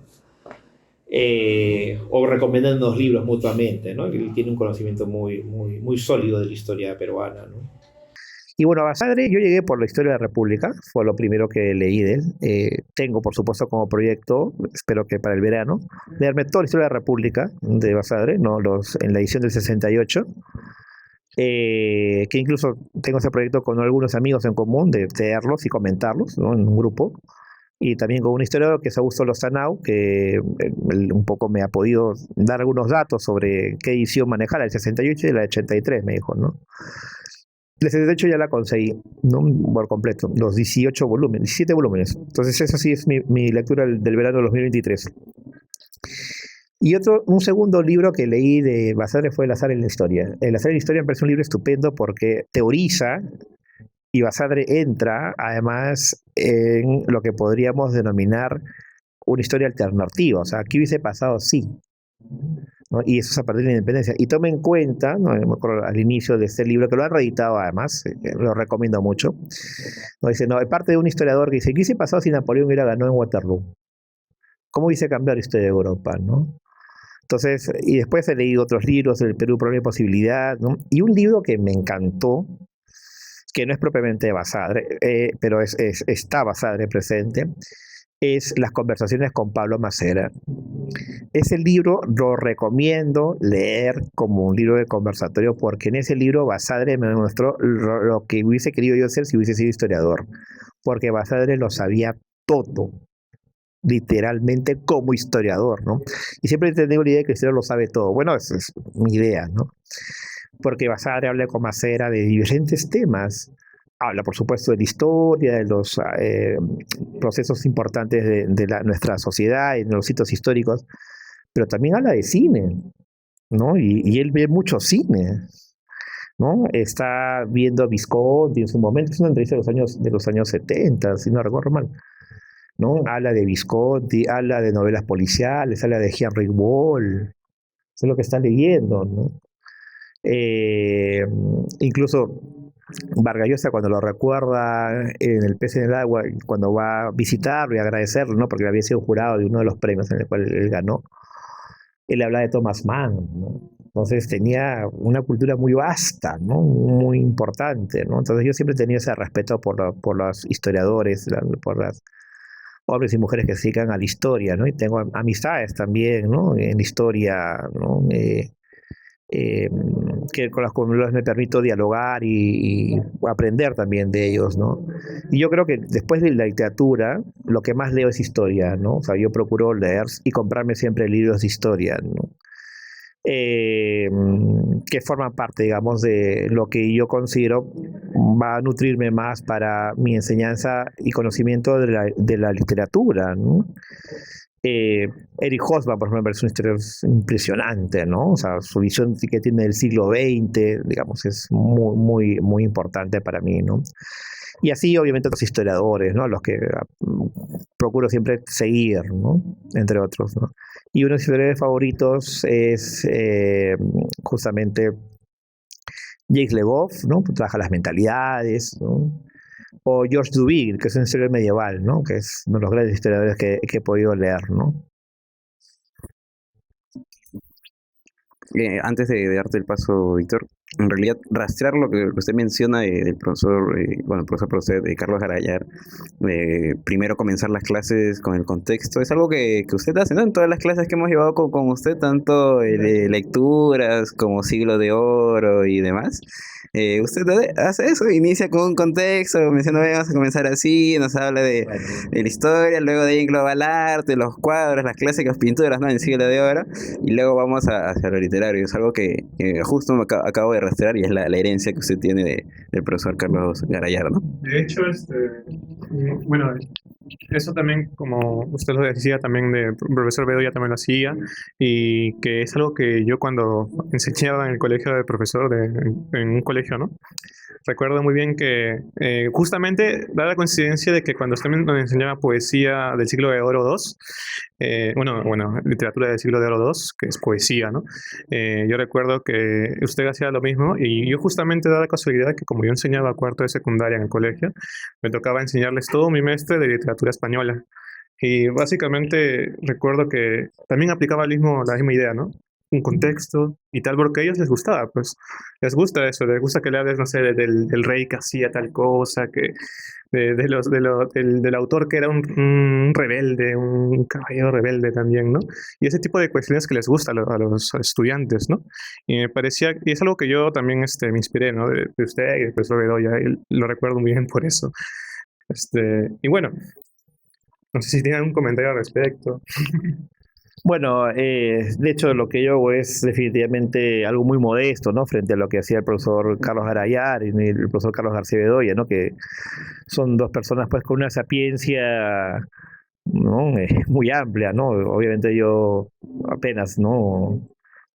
O recomendándonos libros mutuamente, ¿no? Él tiene un conocimiento muy sólido de la historia peruana, ¿no? Y bueno, a Basadre yo llegué por la historia de la República, fue lo primero que leí de él. Tengo, por supuesto, como proyecto, espero que para el verano, leerme toda la historia de la República de Basadre, ¿no? En la edición del 68, que incluso tengo ese proyecto con algunos amigos en común de leerlos y comentarlos, ¿no? En un grupo. y también con un historiador que es Augusto Lozanau, que él un poco me ha podido dar algunos datos sobre qué edición manejar, el 68 y la 83, me dijo, ¿no? La 78 ya la conseguí, ¿no? Por completo, los 18 volúmenes, 17 volúmenes. Entonces esa sí es mi lectura del verano de 2023. Y un segundo libro que leí de Basadre fue El azar en la historia. El azar en la historia me parece un libro estupendo porque teoriza y Basadre entra, además, en lo que podríamos denominar una historia alternativa. O sea, ¿qué hubiese pasado sí? ¿No? Y eso es a partir de la independencia. Y tome en cuenta, ¿no? Me acuerdo al inicio de este libro, que lo han reeditado además, lo recomiendo mucho, ¿no? Dice, no, hay parte de un historiador que dice, ¿qué hubiese pasado si Napoleón hubiera ganado en Waterloo? ¿Cómo hubiese cambiado la historia de Europa? ¿No? Entonces, y después he leído otros libros, El Perú, Problema y Posibilidad, ¿no? Y un libro que me encantó, que no es propiamente de Basadre, pero está Basadre presente, es Las conversaciones con Pablo Macera. Ese libro lo recomiendo leer como un libro de conversatorio porque en ese libro Basadre me mostró lo que hubiese querido yo ser si hubiese sido historiador, porque Basadre lo sabía todo, literalmente como historiador, ¿no? Y siempre he tenido la idea de que el historiador lo sabe todo. Bueno, esa es mi idea, ¿no? Porque Basadre habla con Macera de diferentes temas. Habla, por supuesto, de la historia, de los procesos importantes de nuestra sociedad, y de los sitios históricos, pero también habla de cine, ¿no? Y él ve mucho cine, ¿no? Está viendo Visconti en su momento, es una entrevista de los años 70, si no recuerdo mal, ¿no? Habla de Visconti, habla de novelas policiales, habla de Henry Wall, eso es lo que está leyendo, ¿no? Incluso Vargas Llosa, cuando lo recuerda en El pez en el agua, cuando va a visitarlo y agradecerlo, ¿no? Porque había sido jurado de uno de los premios en el cual él ganó, él habla de Thomas Mann, ¿no? Entonces tenía una cultura muy vasta, ¿no? Muy importante, ¿no? Entonces yo siempre tenía ese respeto por los historiadores, por las hombres y mujeres que se dedican a la historia, ¿no? Y tengo amistades también, ¿no? En la historia, ¿no? Con las cuales me permito dialogar y aprender también de ellos, ¿no? Y yo creo que después de la literatura, lo que más leo es historia, ¿no? O sea, yo procuro leer y comprarme siempre libros de historia, ¿no? Que forman parte, digamos, de lo que yo considero va a nutrirme más para mi enseñanza y conocimiento de la literatura, ¿no? Eric Hobsbawm, por ejemplo, es un historiador impresionante, ¿no? O sea, su visión que tiene del siglo XX, digamos, es muy, muy, muy importante para mí, ¿no? Y así, obviamente, otros historiadores, ¿no? Los que procuro siempre seguir, ¿no? Entre otros, ¿no? Y uno de mis historiadores favoritos es justamente Jacques Le Goff, ¿no? Que trabaja las mentalidades, ¿no? O George Duby, que es un historiador medieval, ¿no? Que es uno de los grandes historiadores que he podido leer, ¿no? Antes de darte el paso, Víctor, en realidad rastrear lo que usted menciona del profesor, bueno, el profesor usted, de Carlos Garayar, primero comenzar las clases con el contexto, es algo que usted hace, ¿no? En todas las clases que hemos llevado con usted, tanto de lecturas como Siglo de Oro y demás. Usted hace eso, inicia con un contexto, menciona, vamos a comenzar así, nos habla de la historia, luego de ahí engloba el arte, los cuadros, las clásicas pinturas, ¿no? En Siglo de Oro, y luego vamos hacia lo literario. Es algo que justo me acabo de rastrear y es la herencia que usted tiene del profesor Carlos Garayar, ¿no? De hecho, bueno, eso también, como usted lo decía, también de profesor Bedoya también lo hacía, y que es algo que yo cuando enseñaba en el colegio de profesor, en un colegio, ¿no? Recuerdo muy bien que justamente da la coincidencia de que cuando usted nos enseñaba poesía del siglo de Oro II, bueno, literatura del siglo de Oro II, que es poesía, ¿no? Yo recuerdo que usted hacía lo mismo y yo justamente da la casualidad que como yo enseñaba cuarto de secundaria en el colegio, me tocaba enseñarles todo mi mestre de literatura española. Y básicamente recuerdo que también aplicaba la misma idea, ¿no? Un contexto y tal, porque a ellos les gustaba, pues les gusta eso, les gusta que le hables, no sé, del rey que hacía tal cosa, que del autor que era un rebelde, un caballero rebelde también, ¿no? Y ese tipo de cuestiones que les gusta a los estudiantes, ¿no? Y me parecía, y es algo que yo también me inspiré, ¿no? De usted y del profesor Bedoya, y lo recuerdo muy bien por eso. Y bueno, No sé si tienen algún comentario al respecto. Bueno, de hecho lo que yo hago es definitivamente algo muy modesto, ¿no? Frente a lo que hacía el profesor Carlos Garayar y el profesor Carlos García Bedoya, ¿no? Que son dos personas pues con una sapiencia, ¿no? Muy amplia, ¿no? Obviamente yo apenas, ¿no?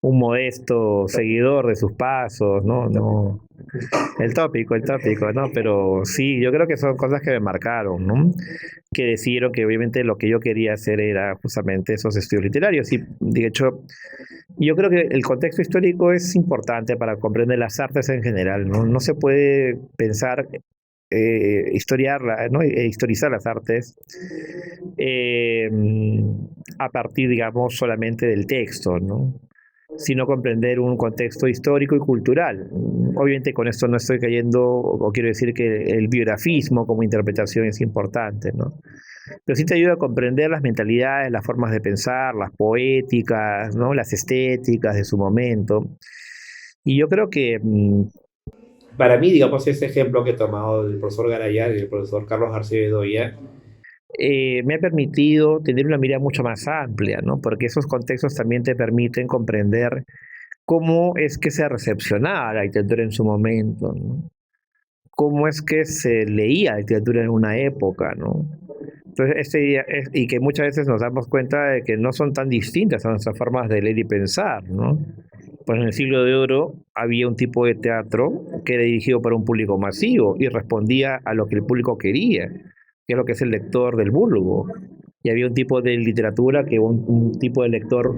Un modesto seguidor de sus pasos, ¿no? No, el tópico, ¿no? Pero sí, yo creo que son cosas que me marcaron, ¿no? Que decidieron que obviamente lo que yo quería hacer era justamente esos estudios literarios. Y de hecho, yo creo que el contexto histórico es importante para comprender las artes en general, ¿no? No se puede pensar historiarla, ¿no? Historizar las artes eh, a partir, digamos, solamente del texto, ¿no? Sino comprender un contexto histórico y cultural. Obviamente con esto no estoy cayendo o quiero decir que el biografismo como interpretación es importante, ¿no? Pero sí te ayuda a comprender las mentalidades, las formas de pensar, las poéticas, ¿no? Las estéticas de su momento. Y yo creo que para mí, digamos, ese ejemplo que he tomado del profesor Garayar y del profesor Carlos García Bedoya me ha permitido tener una mirada mucho más amplia, ¿no? Porque esos contextos también te permiten comprender cómo es que se recepcionaba la literatura en su momento, ¿no? Cómo es que se leía la literatura en una época, ¿no? Entonces, y que muchas veces nos damos cuenta de que no son tan distintas a nuestras formas de leer y pensar, ¿no? Pues en el siglo de oro había un tipo de teatro que era dirigido para un público masivo y respondía a lo que el público quería, que es lo que es el lector del vulgo. Y había un tipo de literatura que un tipo de lector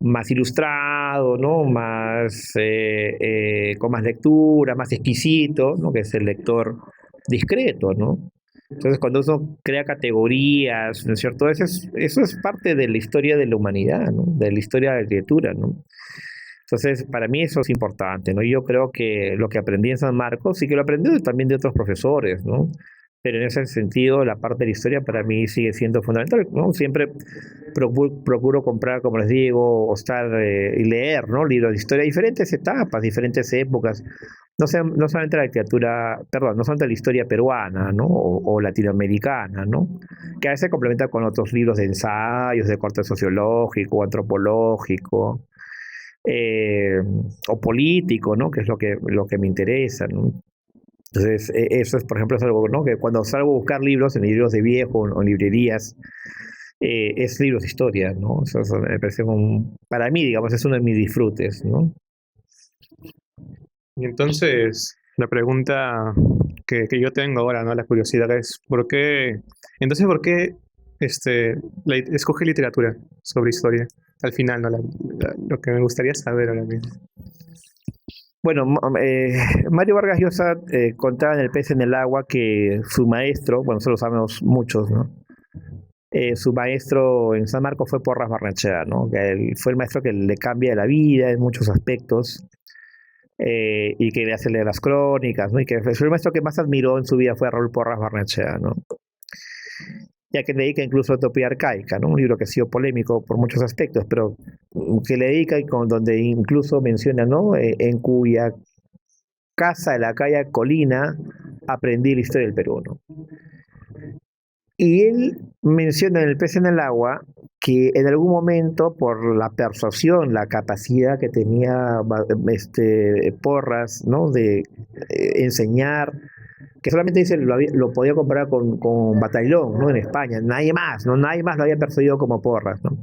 más ilustrado, ¿no? Más, con más lectura, más exquisito, ¿no? Que es el lector discreto, ¿no? Entonces, cuando uno crea categorías, ¿no es cierto? Eso es parte de la historia de la humanidad, ¿no? De la historia de la literatura, ¿no? Entonces, para mí eso es importante, ¿no? Yo creo que lo que aprendí en San Marcos, sí que lo aprendí también de otros profesores, ¿no? Pero en ese sentido, la parte de la historia para mí sigue siendo fundamental, ¿no? Siempre procuro comprar, como les digo, o estar y leer, ¿no? Libros de historia, diferentes etapas, diferentes épocas. No solamente la literatura, perdón, no solamente la historia peruana, ¿no? O latinoamericana, ¿no? Que a veces se complementa con otros libros de ensayos de corte sociológico, antropológico, eh, o político, ¿no? Que es lo que me interesa, ¿no? Entonces, eso es, por ejemplo, es algo, ¿no? Que cuando salgo a buscar libros, en libros de viejo o en librerías, es libros de historia, ¿no? Eso me parece para mí, digamos, es uno de mis disfrutes, ¿no? Y entonces, la pregunta que yo tengo ahora, ¿no? La curiosidad es, ¿por qué escoge literatura sobre historia? Al final, ¿no? Lo que me gustaría saber ahora mismo. Bueno, Mario Vargas Llosa contaba en El pez en el agua que su maestro, bueno, eso lo sabemos muchos, ¿no? Su maestro en San Marcos fue Porras Barnechea, ¿no? Que él fue el maestro que le cambia la vida en muchos aspectos y que le hace leer las crónicas, ¿no? Y que fue el maestro que más admiró en su vida fue a Raúl Porras Barnechea, ¿no? Ya que le dedica incluso a Utopía Arcaica, ¿no? Un libro que ha sido polémico por muchos aspectos, pero que le dedica y donde incluso menciona, ¿no? En cuya casa de la calle Colina aprendí la historia del Perú, ¿no? Y él menciona en El pez en el agua que en algún momento, por la persuasión, la capacidad que tenía Porras, ¿no? De enseñar, que solamente dice lo podía comparar con Bataillón, ¿no? En España, nadie más, ¿no? Nadie más lo había persuadido como Porras, ¿no?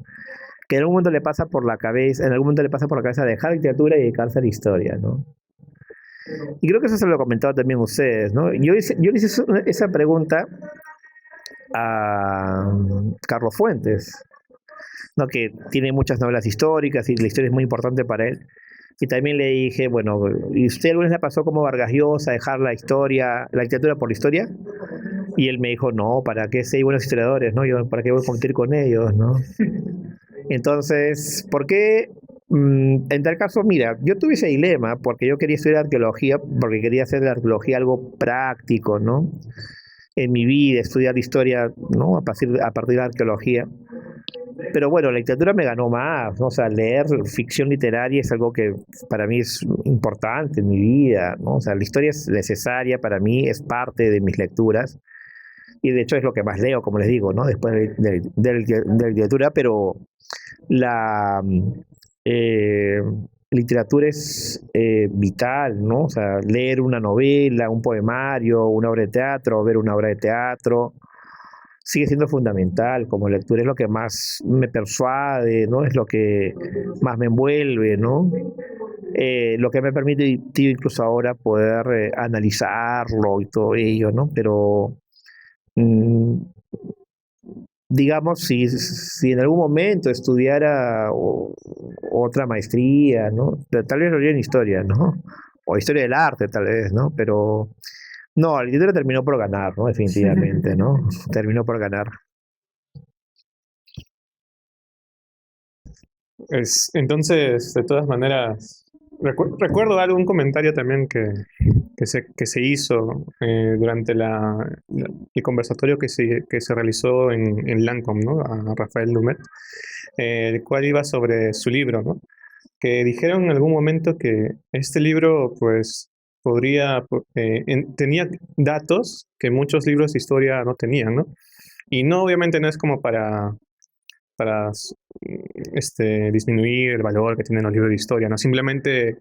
Que en algún momento le pasa por la cabeza, en algún momento le pasa por la cabeza dejar la literatura y dedicarse a la historia, ¿no? Y creo que eso se lo he comentado también a ustedes, ¿no? Yo le hice esa pregunta a Carlos Fuentes, ¿no? Que tiene muchas novelas históricas y la historia es muy importante para él. Y también le dije, bueno, ¿y usted alguna vez le pasó como Vargas Llosa dejar la literatura por la historia? Y él me dijo, no, ¿para qué si hay buenos historiadores, no? Yo, ¿para qué voy a competir con ellos, no? Entonces, ¿por qué? En tal caso, mira, yo tuve ese dilema porque yo quería estudiar arqueología, porque quería hacer de la arqueología algo práctico, ¿no? En mi vida, estudiar historia, ¿no? A partir de la arqueología. Pero bueno, la literatura me ganó más, ¿no? O sea, leer ficción literaria es algo que para mí es importante en mi vida, ¿no? O sea, la historia es necesaria para mí, es parte de mis lecturas. y de hecho es lo que más leo, como les digo, ¿no? Después de literatura, pero la eh, literatura es vital, ¿no? O sea, leer una novela, un poemario, una obra de teatro, ver una obra de teatro, sigue siendo fundamental como lectura, es lo que más me persuade, ¿no? Es lo que más me envuelve, ¿no? Lo que me permite incluso ahora poder analizarlo y todo ello, ¿no? Pero mm, digamos, si en algún momento estudiara otra maestría, ¿no? Tal vez lo haría en historia, ¿no? O historia del arte, tal vez, ¿no? Pero no, la literatura terminó por ganar, ¿no? Definitivamente, ¿no? Terminó por ganar. Entonces, de todas maneras, recuerdo algún comentario también que se hizo durante el conversatorio que se realizó en Lancome, ¿no? A Rafael Lumet, el cual iba sobre su libro, ¿no? Que dijeron en algún momento que este libro, pues, tenía datos que muchos libros de historia no tenían, ¿no? Y no, obviamente no es como para disminuir el valor que tienen los libros de historia, ¿no? Simplemente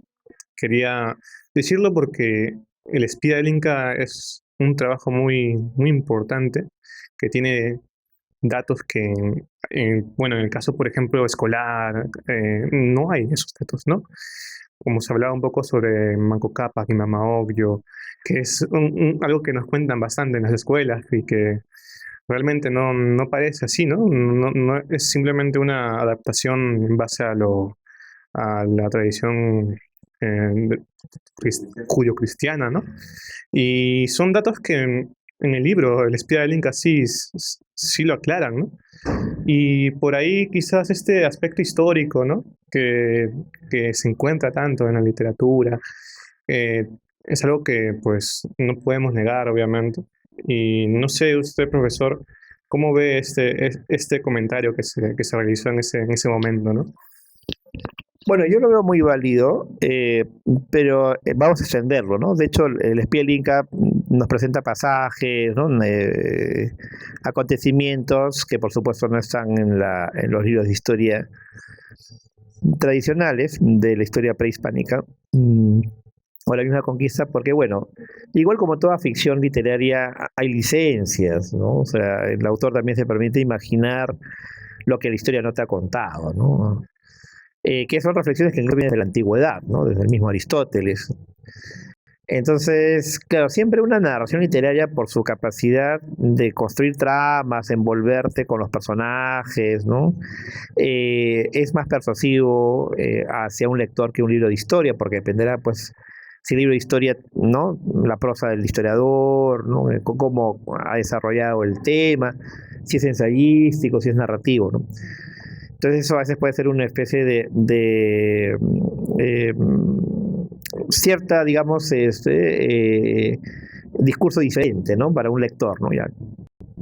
quería decirlo porque El espía del Inca es un trabajo muy, muy importante que tiene datos que, bueno, en el caso, por ejemplo, escolar, no hay esos datos, ¿no? Como se hablaba un poco sobre Manco Cápac y Mama Ocllo, que es algo que nos cuentan bastante en las escuelas y que realmente no parece así, ¿no? No es simplemente una adaptación en base a la tradición eh, judio-cristiana, ¿no? Y son datos que en el libro El espía del Inca sí lo aclaran, ¿no? Y por ahí quizás este aspecto histórico, ¿no? Que se encuentra tanto en la literatura, eh, es algo que pues no podemos negar, obviamente. Y no sé usted, profesor, cómo ve este comentario que se realizó en ese momento, ¿no? Bueno, yo lo veo muy válido, pero vamos a extenderlo, ¿no? De hecho, el espía del Inca nos presenta pasajes, ¿no? Acontecimientos que por supuesto no están en los libros de historia tradicionales de la historia prehispánica o la misma conquista, porque bueno, igual como toda ficción literaria hay licencias, ¿no? O sea, el autor también se permite imaginar lo que la historia no te ha contado, ¿no? Que son reflexiones que vienen desde la antigüedad, ¿no? Desde el mismo Aristóteles. Entonces, claro, siempre una narración literaria por su capacidad de construir tramas, envolverte con los personajes, ¿no? Es más persuasivo hacia un lector que un libro de historia, porque dependerá, pues, si el libro de historia, ¿no? La prosa del historiador, ¿no? Cómo ha desarrollado el tema, si es ensayístico, si es narrativo, ¿no? Entonces eso a veces puede ser una especie de cierta, digamos, discurso diferente, ¿no? Para un lector, ¿no? Ya.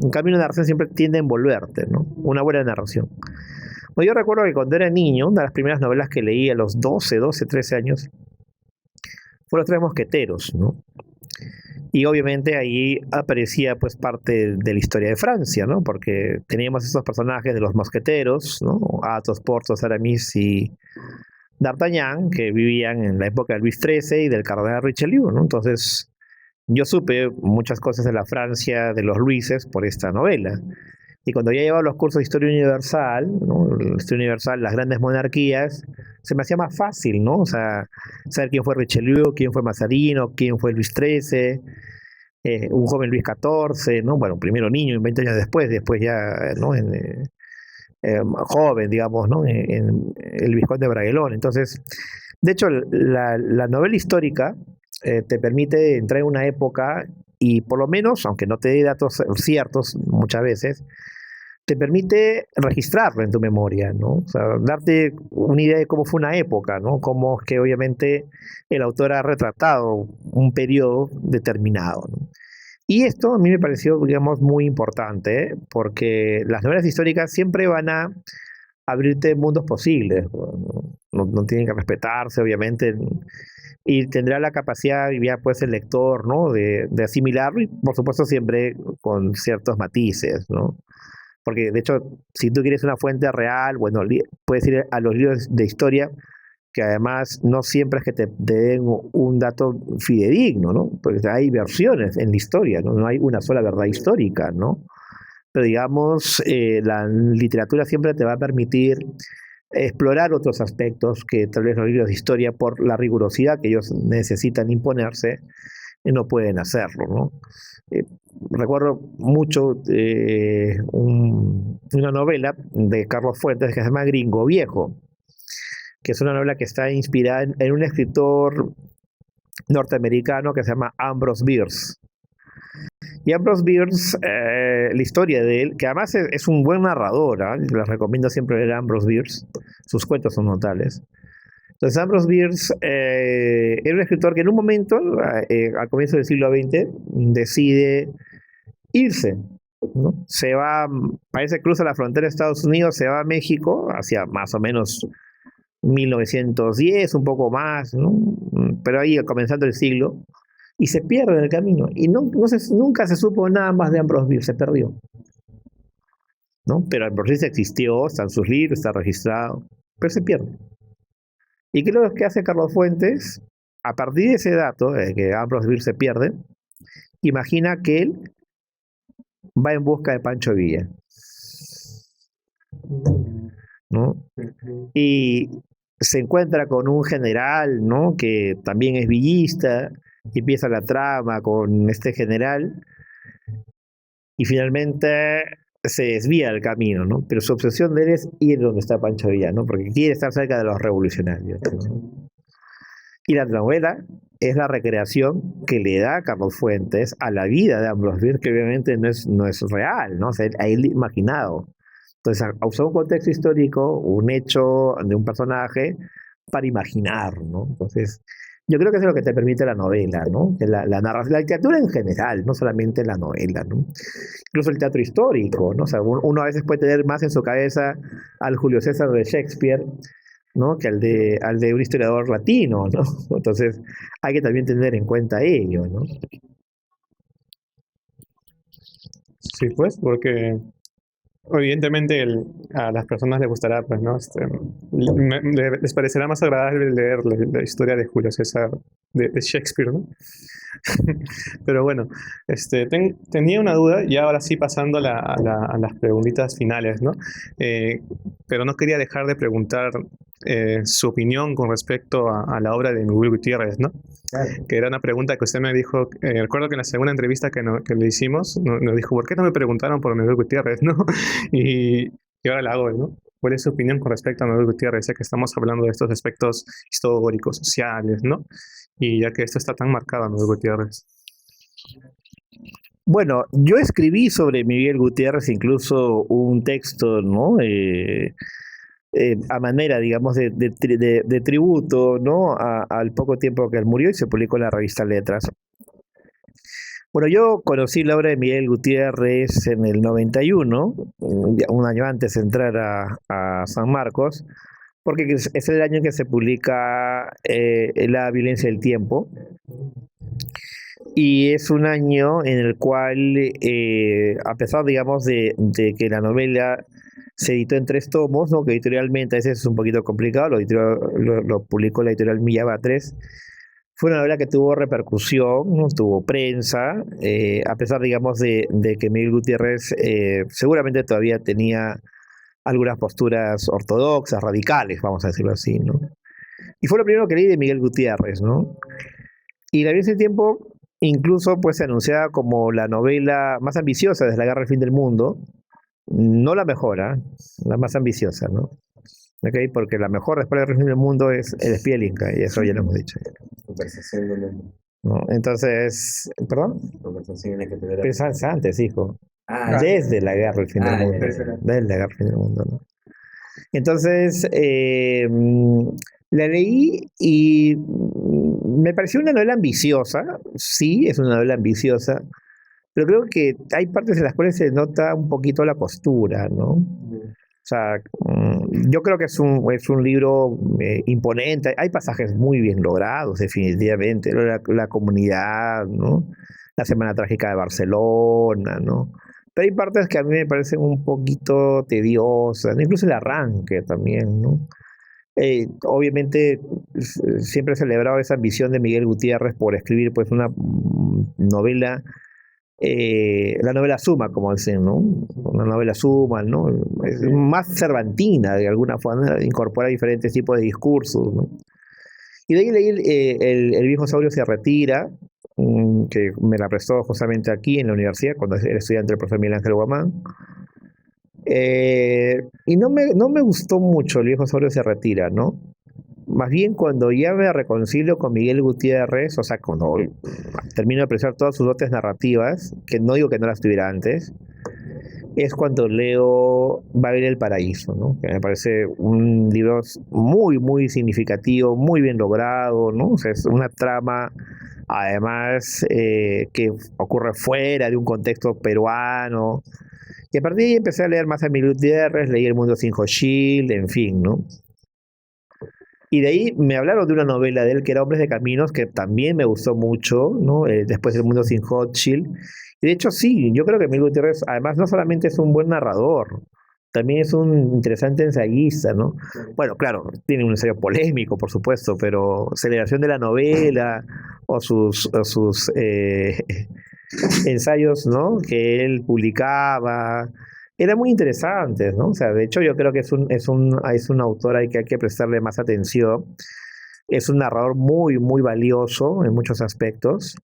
En cambio, una narración siempre tiende a envolverte, ¿no? Una buena narración. Bueno, yo recuerdo que cuando era niño, una de las primeras novelas que leí a los 12, 13 años, fue Los Tres Mosqueteros, ¿no? Y obviamente ahí aparecía pues parte de la historia de Francia, ¿no? Porque teníamos estos personajes de los mosqueteros, ¿no? Athos, Porthos, Aramis y D'Artagnan, que vivían en la época de Luis XIII y del cardenal Richelieu, ¿no? Entonces yo supe muchas cosas de la Francia de los Luises por esta novela. Y cuando ya llevaba los cursos de Historia Universal, ¿no? Historia Universal, las grandes monarquías, se me hacía más fácil, ¿no? O sea, saber quién fue Richelieu, quién fue Mazarino, quién fue Luis XIII, un joven Luis XIV, ¿no? Bueno, primero niño, 20 años después ya, ¿no? Joven, digamos, ¿no? En el Vizconde de Bragelón. Entonces, de hecho, la novela histórica te permite entrar en una época y por lo menos, aunque no te dé datos ciertos muchas veces, te permite registrarlo en tu memoria, ¿no? O sea, darte una idea de cómo fue una época, ¿no? Cómo es que obviamente el autor ha retratado un periodo determinado, ¿no? Y esto a mí me pareció, digamos, muy importante, ¿eh? Porque las novelas históricas siempre van a abrirte mundos posibles, ¿no? no tienen que respetarse, obviamente, y tendrá la capacidad, ya pues el lector, ¿no? De asimilarlo y por supuesto siempre con ciertos matices, ¿no? Porque de hecho, si tú quieres una fuente real, bueno, puedes ir a los libros de historia, que además no siempre es que te den un dato fidedigno, ¿no? Porque hay versiones en la historia, ¿no? No hay una sola verdad histórica, ¿no? Pero digamos, la literatura siempre te va a permitir explorar otros aspectos que tal vez los libros de historia, por la rigurosidad que ellos necesitan imponerse, no pueden hacerlo, ¿no? Recuerdo mucho una novela de Carlos Fuentes que se llama Gringo Viejo, que es una novela que está inspirada en un escritor norteamericano que se llama Ambrose Bierce. Y Ambrose Bierce, la historia de él, que además es un buen narrador, les recomiendo siempre leer a Ambrose Bierce, sus cuentos son notables. Entonces Ambrose Bierce era un escritor que en un momento, al comienzo del siglo XX, decide irse, ¿no? Se va, parece que cruza la frontera de Estados Unidos, se va a México, hacia más o menos 1910, un poco más, ¿no? Pero ahí comenzando el siglo, y se pierde en el camino. Y nunca se supo nada más de Ambrose Bierce, se perdió, ¿no? Pero Ambrose Bierce existió, está en sus libros, está registrado, pero se pierde. ¿Y qué es lo que hace Carlos Fuentes? A partir de ese dato, de que Ambrose Bierce se pierde, imagina que él va en busca de Pancho Villa, ¿no? Y se encuentra con un general, ¿no? Que también es villista, y empieza la trama con este general, y finalmente se desvía del camino, ¿no? Pero su obsesión de él es ir donde está Pancho Villa, ¿no? Porque quiere estar cerca de los revolucionarios, ¿no? Y la novela es la recreación que le da Carlos Fuentes a la vida de Ambrose Bierce, que obviamente no es real, ¿no? O sea, a él imaginado. Entonces, usar un contexto histórico, un hecho de un personaje, para imaginar, ¿no? Entonces, yo creo que eso es lo que te permite la novela, ¿no? Que la narración, la literatura en general, no solamente la novela, ¿no? Incluso el teatro histórico, ¿no? O sea, uno a veces puede tener más en su cabeza al Julio César de Shakespeare, ¿no? Que al de un historiador latino, ¿no? Entonces, hay que también tener en cuenta ello, ¿no? Sí, pues, porque evidentemente a las personas les gustará, pues, ¿no? Les parecerá más agradable leer la historia de Julio César de Shakespeare, ¿no? Pero bueno, tenía una duda y ahora sí pasando a las preguntitas finales, ¿no? Pero no quería dejar de preguntar su opinión con respecto a la obra de Miguel Gutiérrez, ¿no? Claro. Que era una pregunta que usted me dijo, recuerdo que en la segunda entrevista que le hicimos, nos dijo, ¿por qué no me preguntaron por Miguel Gutiérrez, no? Y ahora la hago, ¿no? ¿Cuál es su opinión con respecto a Miguel Gutiérrez, ya que estamos hablando de estos aspectos históricos, sociales, ¿no? Y ya que esto está tan marcado, Miguel Gutiérrez. Bueno, yo escribí sobre Miguel Gutiérrez incluso un texto, ¿no? A manera, digamos, de tributo, ¿no? Al poco tiempo que él murió, y se publicó en la revista Letras. Bueno, yo conocí la obra de Miguel Gutiérrez en el 91, un año antes de entrar a San Marcos, porque es el año en que se publica La violencia del tiempo. Y es un año en el cual, a pesar, digamos, de que la novela se editó en 3 tomos, ¿no? Que editorialmente a veces es un poquito complicado, lo publicó la editorial Millaba 3. Fue una novela que tuvo repercusión, ¿no? Tuvo prensa, a pesar, digamos, de que Miguel Gutiérrez seguramente todavía tenía algunas posturas ortodoxas, radicales, vamos a decirlo así, ¿no? Y fue lo primero que leí de Miguel Gutiérrez, ¿no? Y La violencia del tiempo incluso pues se anunciaba como la novela más ambiciosa desde La guerra del fin del mundo, no la mejor, la más ambiciosa, ¿no? ¿Okay? Porque la mejor después de La guerra del fin del mundo es El espía del Inca, y eso ya lo hemos dicho. Conversación de mundo. ¿No? Entonces, ¿perdón? Conversaciones que te Pensás antes, hijo. Desde La guerra del fin del mundo. Desde La guerra del fin del mundo, ¿no? Entonces, la leí y me pareció una novela ambiciosa. Sí, es una novela ambiciosa, pero creo que hay partes en las cuales se nota un poquito la postura, ¿no? sea, yo creo que es un libro imponente. Hay pasajes muy bien logrados, definitivamente. La comunidad, ¿no? La Semana Trágica de Barcelona, ¿no? Pero hay partes que a mí me parecen un poquito tediosas, incluso el arranque también, ¿no? Obviamente siempre he celebrado esa ambición de Miguel Gutiérrez por escribir pues una novela, la novela suma, como dicen, ¿no? Una novela suma, ¿no? Es más cervantina, de alguna forma, incorpora diferentes tipos de discursos, ¿no? Y de ahí leí el viejo Saurio se retira, que me la prestó justamente aquí en la universidad, cuando era estudiante del profesor Miguel Ángel Guamán. Y no me gustó mucho el viejo Saurio se retira, ¿no? Más bien cuando ya me reconcilio con Miguel Gutiérrez, o sea, cuando termino de apreciar todas sus dotes narrativas, que no digo que no las tuviera antes, es cuando leo Babel el Paraíso, ¿no? Que me parece un libro muy, muy significativo, muy bien logrado, ¿no? O sea, es una trama, además, que ocurre fuera de un contexto peruano. Y a partir de ahí empecé a leer más a Miguel Gutiérrez, leí El Mundo sin Hochschild, en fin, ¿no? Y de ahí me hablaron de una novela de él que era Hombres de Caminos, que también me gustó mucho, ¿no? Después del Mundo sin Hochschild. Y de hecho sí, yo creo que Miguel Gutiérrez además no solamente es un buen narrador, también es un interesante ensayista, ¿no? Bueno, claro, tiene un ensayo polémico, por supuesto, pero celebración de la novela o sus ensayos, ¿no? Que él publicaba, eran muy interesantes, ¿no? O sea, de hecho yo creo que es un autor al que hay que prestarle más atención. Es un narrador muy, muy valioso en muchos aspectos.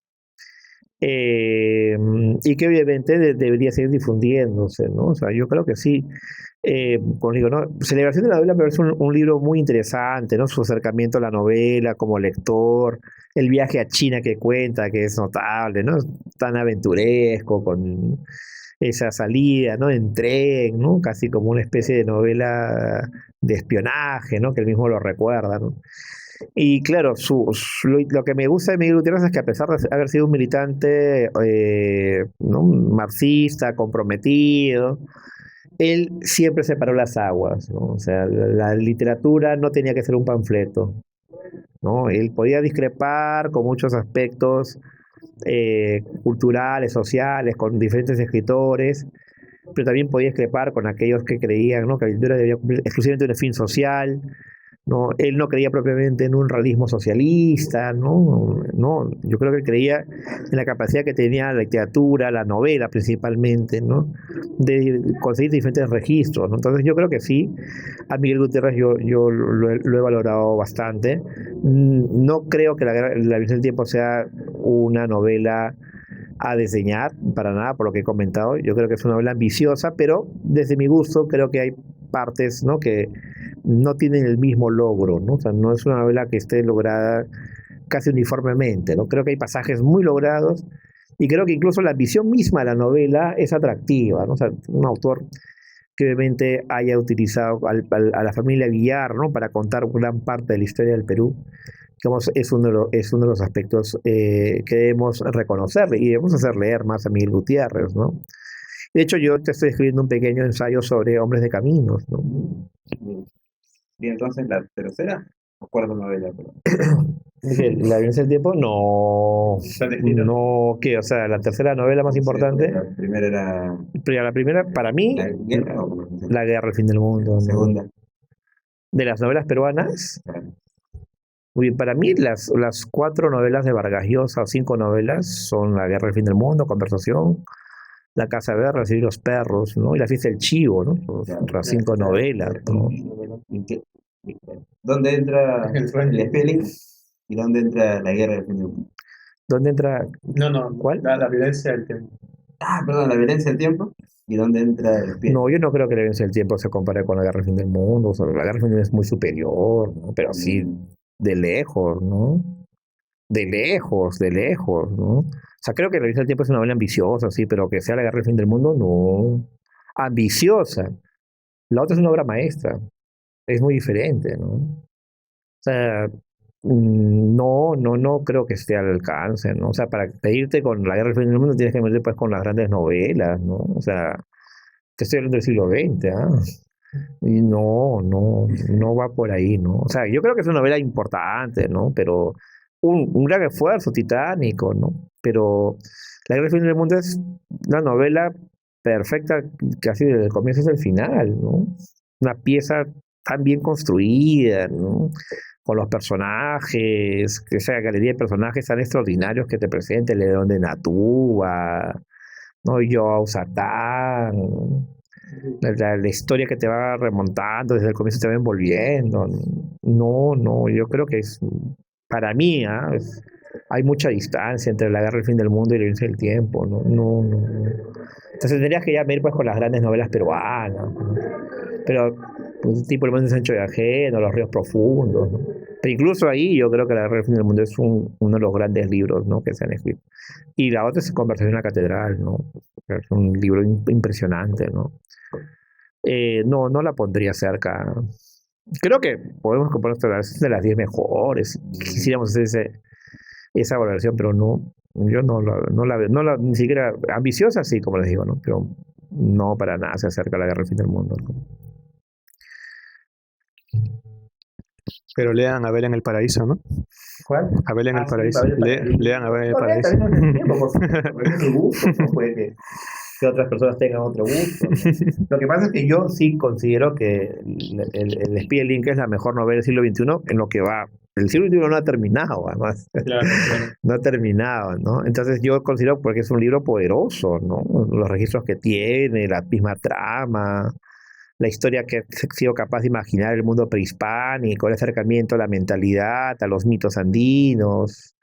Y que obviamente debería seguir difundiéndose, ¿no? O sea, yo creo que sí. Como digo, ¿no? Celebración de la novela me parece un libro muy interesante, ¿no? Su acercamiento a la novela como lector, el viaje a China que cuenta, que es notable, ¿no? Tan aventuresco, con esa salida, ¿no? En tren, ¿no? Casi como una especie de novela de espionaje, ¿no? Que él mismo lo recuerda, ¿no? Y claro, lo que me gusta de Miguel Gutiérrez es que a pesar de haber sido un militante, ¿no? Marxista, comprometido, él siempre separó las aguas, ¿no? O sea, la literatura no tenía que ser un panfleto, ¿no? Él podía discrepar con muchos aspectos culturales, sociales, con diferentes escritores, pero también podía discrepar con aquellos que creían, ¿no? Que la literatura debía cumplir exclusivamente un fin social, ¿no? Él no creía propiamente en un realismo socialista, ¿no? No, yo creo que él creía en la capacidad que tenía la literatura, la novela principalmente, ¿no? De conseguir diferentes registros, ¿no? Entonces yo creo que sí, a Miguel Gutiérrez yo lo he valorado bastante. No creo que la Virgen del Tiempo sea una novela a diseñar, para nada, por lo que he comentado. Yo creo que es una novela ambiciosa, pero desde mi gusto creo que hay partes, ¿no? Que no tienen el mismo logro, ¿no? O sea, no es una novela que esté lograda casi uniformemente, ¿no? Creo que hay pasajes muy logrados y creo que incluso la visión misma de la novela es atractiva, ¿no? O sea, un autor que obviamente haya utilizado a la familia Villar, ¿no? Para contar gran parte de la historia del Perú, digamos, es uno de los aspectos que debemos reconocer y debemos hacer leer más a Miguel Gutiérrez, ¿no? De hecho, yo te estoy escribiendo un pequeño ensayo sobre Hombres de Caminos, ¿no? Y entonces la tercera o cuarta novela, pero La Violencia del Tiempo, no, no, ¿qué? O sea, la tercera novela más importante, la primera era pero la primera, para mí, la guerra o cómo se llama? La Guerra, el fin del mundo, La ¿no? segunda. De las novelas peruanas, Claro. muy bien, para mí las cuatro novelas de Vargas Llosa, o cinco novelas, son La Guerra, el fin del mundo, Conversación, La Casa Verde, Recibir los perros, ¿no? Y La Fiesta del Chivo, ¿no? Otras cinco novelas, ¿no? ¿En qué- ¿Dónde entra el spelling y dónde entra la guerra del fin del mundo? ¿Dónde entra? No, no, ¿Cuál? la violencia del tiempo. Ah, perdón, la violencia del tiempo y dónde entra el spelling. No, yo no creo que La Violencia del Tiempo se compare con La Guerra, el fin del mundo. O sea, La Guerra, el fin del mundo es muy superior, ¿no? Pero sí, de lejos, ¿no? De lejos, ¿no? O sea, creo que La Violencia del Tiempo es una novela ambiciosa, sí, pero que sea La Guerra, el fin del mundo, no. Ambiciosa. La otra es una obra maestra. Es muy diferente, ¿no? O sea, no creo que esté al alcance, ¿no? O sea, para pedirte con La Guerra del Fin del Mundo tienes que meter pues con las grandes novelas, ¿no? O sea, te estoy hablando del siglo XX, ¿ah? Y no va por ahí, ¿no? O sea, yo creo que es una novela importante, ¿no? Pero un gran esfuerzo titánico, ¿no? Pero La Guerra del Fin del Mundo es una novela perfecta casi desde el comienzo hasta el final, ¿no? Una pieza tan bien construida, ¿no? Con los personajes, que esa galería de personajes tan extraordinarios que te presenta, el León de Natúa, ¿no? Joe Satán, la historia que te va remontando desde el comienzo te va envolviendo. Yo creo que es, para mí, hay mucha distancia entre la guerra del fin del mundo y el inicio del tiempo, no. Entonces tendrías que ya ir pues con las grandes novelas peruanas, ¿no? Pero pues, tipo El Monte Sancho de Ajeno, Los Ríos Profundos, ¿no? Pero incluso ahí yo creo que La Guerra del Fin del Mundo es uno de los grandes libros, ¿no? Que se han escrito. Y la otra es Conversación en la Catedral, ¿no? Es un libro impresionante, ¿no? No la pondría cerca. Creo que podemos componer de las 10 mejores. Quisiéramos hacer esa valoración, pero yo no la veo, ni siquiera ambiciosa, sí, como les digo, ¿no? Pero no para nada se acerca a La Guerra del Fin del Mundo, ¿no? Pero lean Abel en el Paraíso, ¿no? ¿Cuál? Abel en el Sí, Paraíso. Abel en el Paraíso. Lean Abel en el No, Paraíso. también no es tiempo, por supuesto, porque es mi gusto, no puede que otras personas tengan otro gusto, ¿no? Lo que pasa es que yo sí considero que el Espía Link es la mejor novela del siglo XXI en lo que va. El siglo XXI no ha terminado, además. Claro. No ha terminado, ¿no? Entonces yo considero porque es un libro poderoso, ¿no? Los registros que tiene, la misma trama, la historia que ha sido capaz de imaginar el mundo prehispánico, el acercamiento a la mentalidad, a los mitos andinos.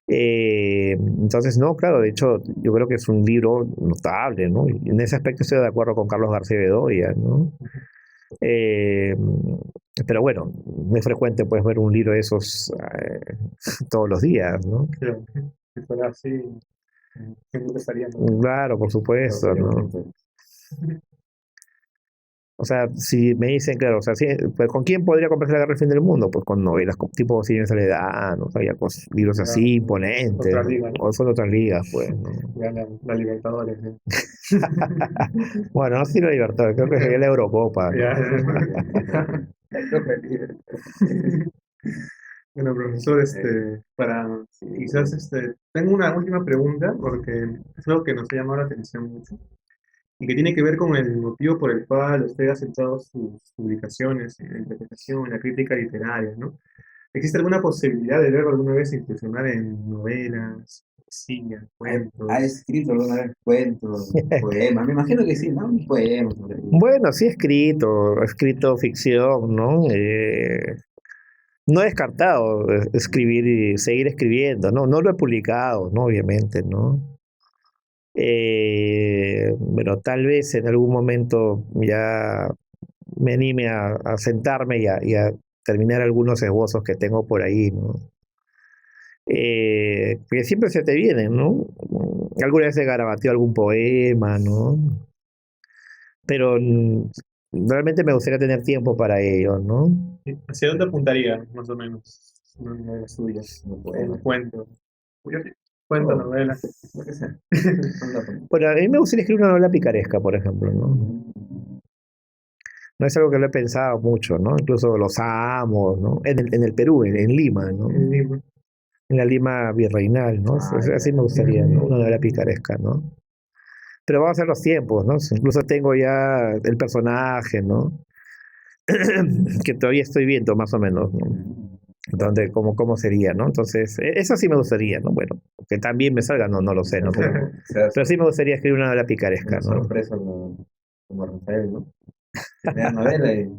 Entonces, no, claro, de hecho, yo creo que es un libro notable, ¿no? Y en ese aspecto estoy de acuerdo con Carlos García Bedoya, ¿no? Eh, pero bueno, no es frecuente pues ver un libro de esos todos los días, ¿no? Claro. Si fuera así, siempre estaríamos. Claro, por supuesto, ¿no? O sea, si me dicen, claro, o sea, pues, ¿con quién podría comprarse La Guerra del Fin del Mundo? Pues con novelas tipo Cien años de soledad, ¿no? O sea, ya con libros así imponentes, Otra ¿no? liga, ¿no? O son otras ligas, pues, ¿no? Gana la Libertadores, ¿no? Bueno, no sé si la Libertad, creo que sería la Eurocopa, ¿no? Ya. Bueno, profesor, para quizás tengo una última pregunta porque es algo que nos ha llamado la atención mucho y que tiene que ver con el motivo por el cual usted ha aceptado sus publicaciones en la interpretación, en la crítica literaria, ¿no? ¿Existe alguna posibilidad de verlo alguna vez incursionar en novelas, poesía, ¿Ha cuentos? escrito alguna vez cuentos, poemas? Me imagino que sí, ¿no? Un poema. Bueno, sí he escrito ficción, ¿no? No he descartado escribir y seguir escribiendo, ¿no? No lo he publicado, ¿no? Obviamente, ¿no? Pero tal vez en algún momento ya me anime a sentarme y a terminar algunos esbozos que tengo por ahí, ¿no? Porque siempre se te vienen, ¿no? Alguna vez he garabateado algún poema, ¿no? Pero realmente me gustaría tener tiempo para ello, ¿no? ¿Hacia dónde apuntaría, más o menos, una novela suya? Un cuento. Cuento, novela. Lo que sea. Bueno, a mí me gustaría escribir una novela picaresca, por ejemplo, ¿no? No es algo que lo he pensado mucho, ¿no? Incluso los amos, ¿no? En el Perú, en Lima, ¿no? El libro. En la Lima virreinal, ¿no? Así me gustaría, ¿no? Una novela picaresca, ¿no? Pero vamos a ver los tiempos, ¿no? Incluso tengo ya el personaje, ¿no? Que todavía estoy viendo más o menos, ¿no? Donde, cómo sería, ¿no? Entonces, eso sí me gustaría, ¿no? Bueno, que también me salga, no lo sé, ¿no? Pero sí me gustaría escribir una novela picaresca, ¿no? Sorpresa como Rafael, ¿no? Leer novela y...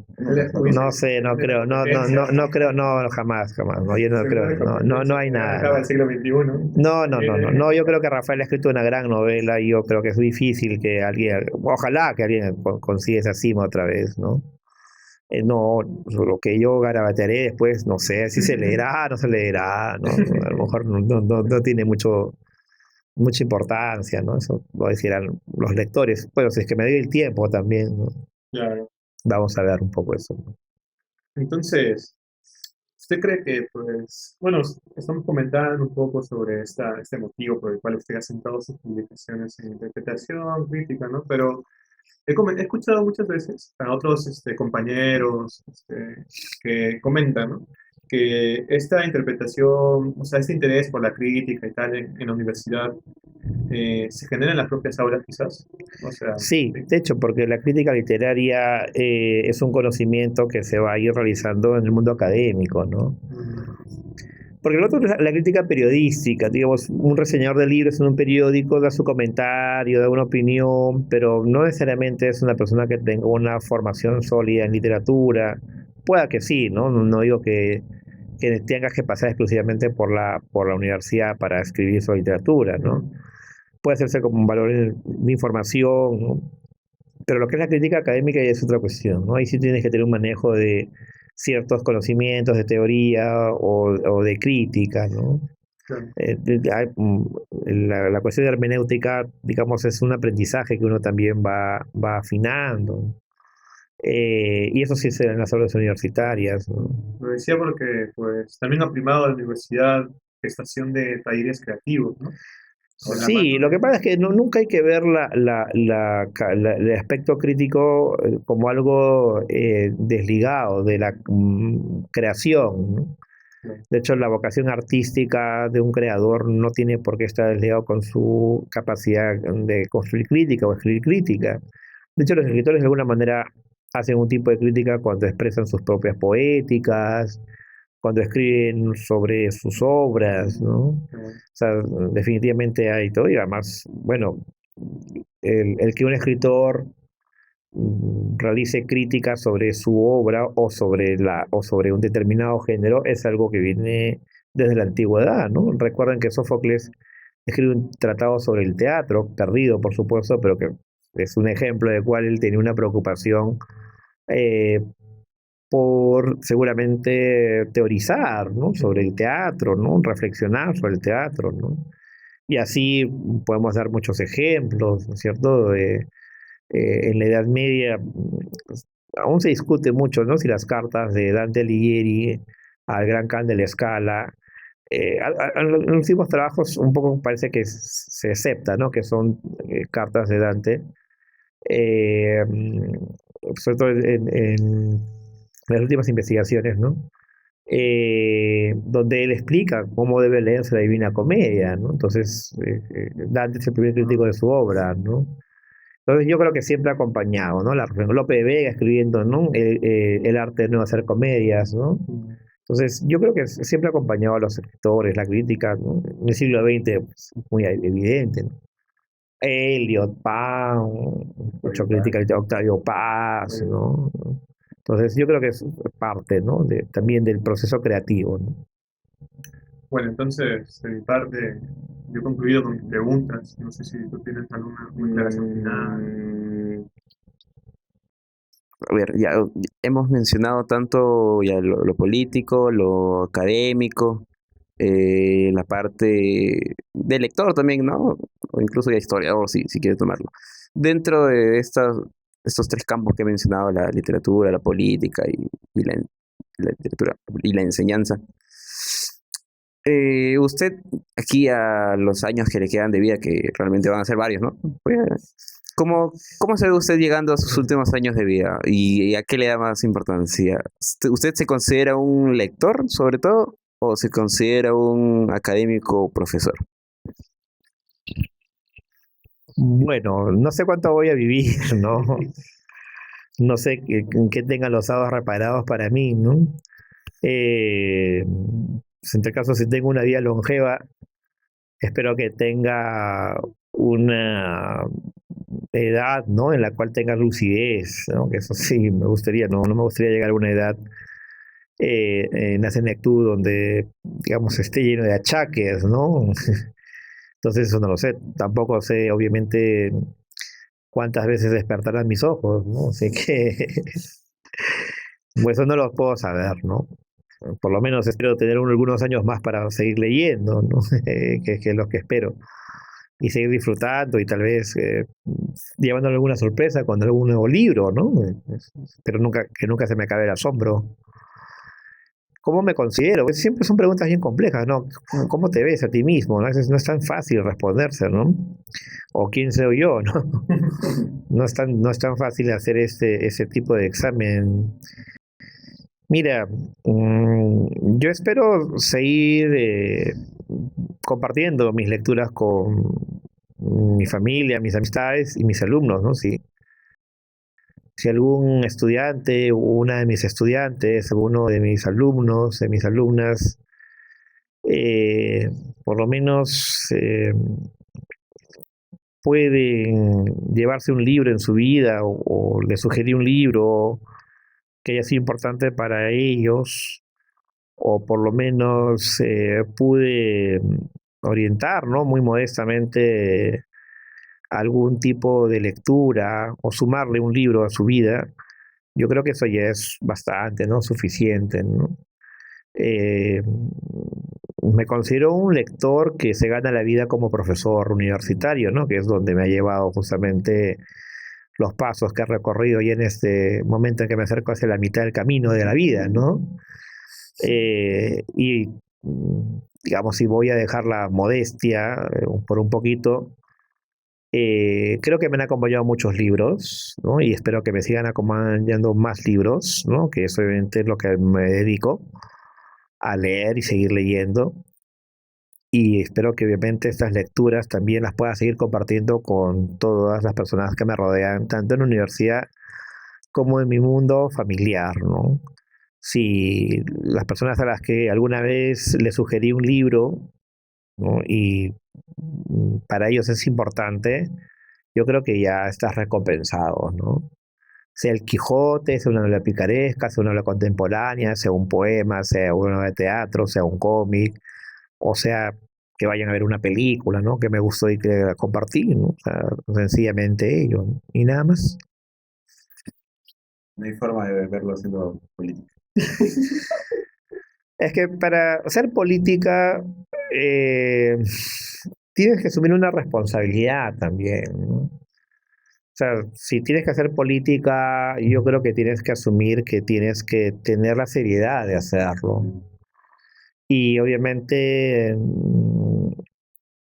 No sé, no creo, no creo, no, jamás, no, yo no creo, no hay nada. Acaba el siglo XXI. No, yo creo que Rafael ha escrito una gran novela y yo creo que es difícil que alguien, ojalá que alguien consiga esa cima otra vez, ¿no? No, lo que yo garabatearé después, no sé si se leerá, no se leerá, ¿no? A lo mejor no tiene mucha importancia, ¿no? Eso lo decirán los lectores. Bueno, si es que me doy el tiempo también, ¿no? Claro. Vamos a ver un poco eso, ¿no? Entonces, ¿usted cree que, pues, bueno, estamos comentando un poco sobre este motivo por el cual usted ha centrado sus publicaciones en interpretación, crítica, ¿no? Pero He escuchado muchas veces a otros compañeros que comentan, ¿no? Que esta interpretación, o sea, este interés por la crítica y tal en la universidad se genera en las propias aulas quizás. O sea, Sí, sí. de hecho, porque la crítica literaria es un conocimiento que se va a ir realizando en el mundo académico, ¿no? Mm, Porque el otro es la crítica periodística, digamos, un reseñador de libros en un periódico da su comentario, da una opinión, pero no necesariamente es una persona que tenga una formación sólida en literatura. Pueda que sí, ¿no? No digo que tengas que pasar exclusivamente por la universidad para escribir sobre literatura, ¿no? Puede hacerse como un valor de información, ¿no? Pero lo que es la crítica académica ya es otra cuestión, ¿no? Ahí sí tienes que tener un manejo de ciertos conocimientos de teoría o de crítica, ¿no? claro. La cuestión de hermenéutica, digamos, es un aprendizaje que uno también va afinando. Y eso sí se da en las aulas universitarias, ¿no? Lo decía porque pues también ha primado a la universidad gestación de talleres creativos, ¿no? De la Sí, mano lo que de... pasa es que nunca hay que ver el aspecto crítico como algo desligado de la creación, ¿no? Claro, De hecho, la vocación artística de un creador no tiene por qué estar desligado con su capacidad de construir crítica o escribir crítica. De hecho, los escritores de alguna manera hacen un tipo de crítica cuando expresan sus propias poéticas, cuando escriben sobre sus obras, ¿no? O claro, sea, definitivamente hay todo, y además, bueno, el que un escritor realice críticas sobre su obra o sobre un determinado género es algo que viene desde la antigüedad, ¿no? Recuerden que Sófocles escribe un tratado sobre el teatro, perdido por supuesto, pero que es un ejemplo de cual él tenía una preocupación eh, por seguramente teorizar, ¿no? Sobre el teatro, ¿no? Reflexionar sobre el teatro, ¿no? Y así podemos dar muchos ejemplos, ¿no es cierto? En la Edad Media aún se discute mucho, ¿no? Si las cartas de Dante Alighieri al Gran Khan de la Scala, en los últimos trabajos un poco parece que se acepta, ¿no? Que son cartas de Dante, eh, sobre todo en las últimas investigaciones, ¿no? Donde él explica cómo debe leerse la Divina Comedia, ¿no? Entonces, Dante es el primer crítico de su obra, ¿no? Entonces yo creo que siempre ha acompañado, ¿no? Lope de Vega escribiendo, ¿no? El arte de no hacer comedias, ¿no? mm, Entonces yo creo que siempre ha acompañado a los escritores, la crítica, ¿no? En el siglo XX, pues, muy evidente, ¿no? Eliot, Pound, mucha crítica de Octavio Paz, ¿no? Entonces yo creo que es parte, ¿no? También del proceso creativo, ¿no? bueno, entonces, de mi parte, yo he concluido con mis preguntas. No sé si tú tienes alguna declaración final. Mm, a ver, ya hemos mencionado tanto ya lo político, lo académico, la parte de lector también, ¿no? O incluso ya historiador, si quieres tomarlo. Dentro de estos tres campos que he mencionado, la literatura, la política y la literatura y la enseñanza, usted aquí a los años que le quedan de vida, que realmente van a ser varios, ¿no? Pues, ¿cómo se ve usted llegando a sus últimos años de vida y a qué le da más importancia? ¿Usted se considera un lector, sobre todo, o se considera un académico profesor? Bueno, no sé cuánto voy a vivir, ¿no? No sé qué tengan los sábados reparados para mí, ¿no? Pues en tal caso, si tengo una vida longeva, espero que tenga una edad, ¿no? En la cual tenga lucidez, ¿no? Que eso sí me gustaría, no me gustaría llegar a una edad en la senectud donde, digamos, esté lleno de achaques, ¿no? Entonces eso no lo sé. Tampoco sé, obviamente, cuántas veces despertarán mis ojos, ¿no? Así que, pues eso no lo puedo saber, ¿no? Por lo menos espero tener algunos años más para seguir leyendo, ¿no? Que es lo que espero. Y seguir disfrutando y tal vez llevándole alguna sorpresa con algún nuevo libro, ¿no? Pero que nunca se me acabe el asombro. ¿Cómo me considero? Pues siempre son preguntas bien complejas, ¿no? ¿Cómo te ves a ti mismo? ¿No? No es tan fácil responderse, ¿no? O quién soy yo, ¿no? No es tan fácil hacer ese tipo de examen. Mira, yo espero seguir compartiendo mis lecturas con mi familia, mis amistades y mis alumnos, ¿no? Si algún estudiante, una de mis estudiantes, alguno de mis alumnos, de mis alumnas, eh, por lo menos pueden llevarse un libro en su vida o le sugerí un libro que haya sido importante para ellos, o por lo menos pude orientar, ¿no? Muy modestamente algún tipo de lectura o sumarle un libro a su vida, yo creo que eso ya es bastante, ¿no? Suficiente, ¿no? Eh, Me considero un lector que se gana la vida como profesor universitario, ¿no? Que es donde me ha llevado justamente los pasos que he recorrido y en este momento en que me acerco hacia la mitad del camino de la vida, ¿no? Y digamos, si voy a dejar la modestia por un poquito, creo que me han acompañado muchos libros, ¿no? Y espero que me sigan acompañando más libros, ¿no? Que eso obviamente es lo que me dedico a leer y seguir leyendo. Y espero que obviamente estas lecturas también las pueda seguir compartiendo con todas las personas que me rodean, tanto en la universidad como en mi mundo familiar, ¿no? Si las personas a las que alguna vez les sugerí un libro, ¿no? Y para ellos es importante, yo creo que ya estás recompensado, ¿no? Sea el Quijote, sea una novela picaresca, sea una novela contemporánea, sea un poema, sea una novela de teatro, sea un cómic, o sea que vayan a ver una película, ¿no? Que me gustó y que la compartí, ¿no? O sea, sencillamente ello, ¿no? Y nada más. No hay forma de verlo haciendo política. Es que para hacer política tienes que asumir una responsabilidad también, ¿no? O sea, si tienes que hacer política, yo creo que tienes que asumir que tienes que tener la seriedad de hacerlo. Y obviamente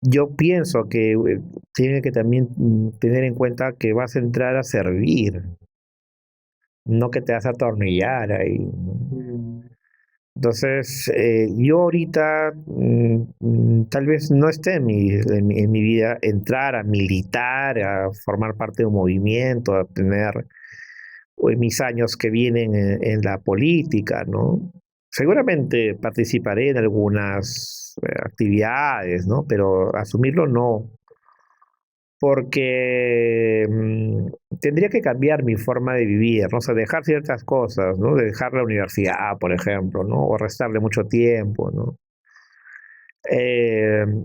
yo pienso que tiene que también tener en cuenta que vas a entrar a servir, no que te vas a atornillar ahí, ¿no? Entonces, yo ahorita tal vez no esté en mi vida entrar a militar, a formar parte de un movimiento, a tener mis años que vienen en la política, ¿no? Seguramente participaré en algunas actividades, ¿no? Pero asumirlo no, porque tendría que cambiar mi forma de vivir, ¿no? O sea, dejar ciertas cosas, ¿no? De dejar la universidad, por ejemplo, ¿no? O restarle mucho tiempo, ¿no?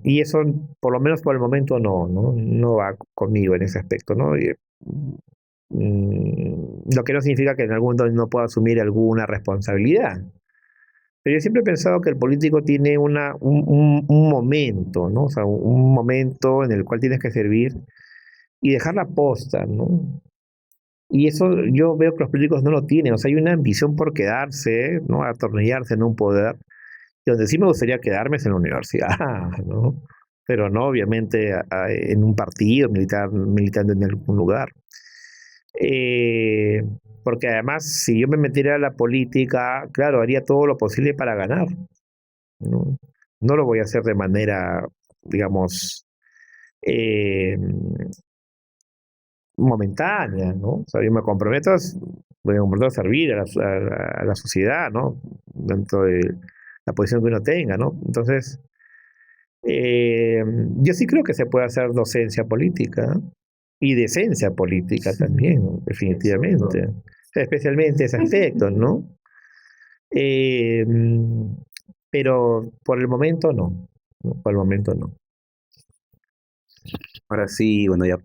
Y eso, por lo menos por el momento, no va conmigo en ese aspecto, ¿no? Lo que no significa que en algún momento no pueda asumir alguna responsabilidad. Pero yo siempre he pensado que el político tiene un momento, ¿no? O sea, un momento en el cual tienes que servir y dejar la posta, ¿no? Y eso yo veo que los políticos no lo tienen. O sea, hay una ambición por quedarse, ¿no? Atornillarse en un poder. Y donde sí me gustaría quedarme es en la universidad, ¿no? Pero no, obviamente, en un partido, militando en algún lugar. Eh, Porque además, si yo me metiera a la política, claro, haría todo lo posible para ganar, ¿no? No lo voy a hacer de manera, digamos, eh, momentánea, ¿no? O sea, yo me comprometo a servir a la sociedad, ¿no? Dentro de la posición que uno tenga, ¿no? Entonces, yo sí creo que se puede hacer docencia política y decencia política también, definitivamente. Especialmente ese aspecto, ¿no? Eh, pero por el momento no, ¿no? Por el momento no. Ahora sí, bueno, ya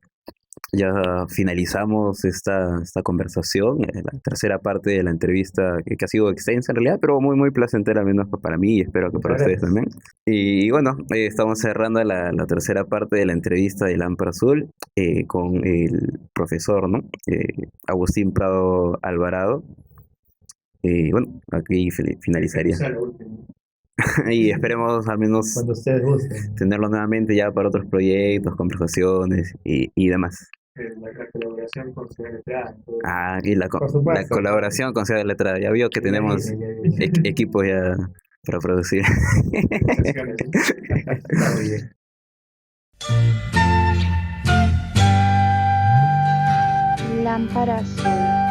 finalizamos esta conversación, la tercera parte de la entrevista que ha sido extensa en realidad, pero muy, muy placentera, al menos para mí y espero que para ustedes también. Y bueno, estamos cerrando la tercera parte de la entrevista de Lámpara Azul con el profesor, ¿no? Agustín Prado Alvarado. bueno, aquí finalizaría. Esa es la última. Y esperemos al menos Cuando ustedes gusten. tenerlo nuevamente ya para otros proyectos, conversaciones y demás. La colaboración con CNTA. Ah, y Por la supuesto. colaboración con Ciudad de Letrada. Ya vio que Ya tenemos viene, ya viene. equipo ya para producir. Está muy bien. Lámpara azul.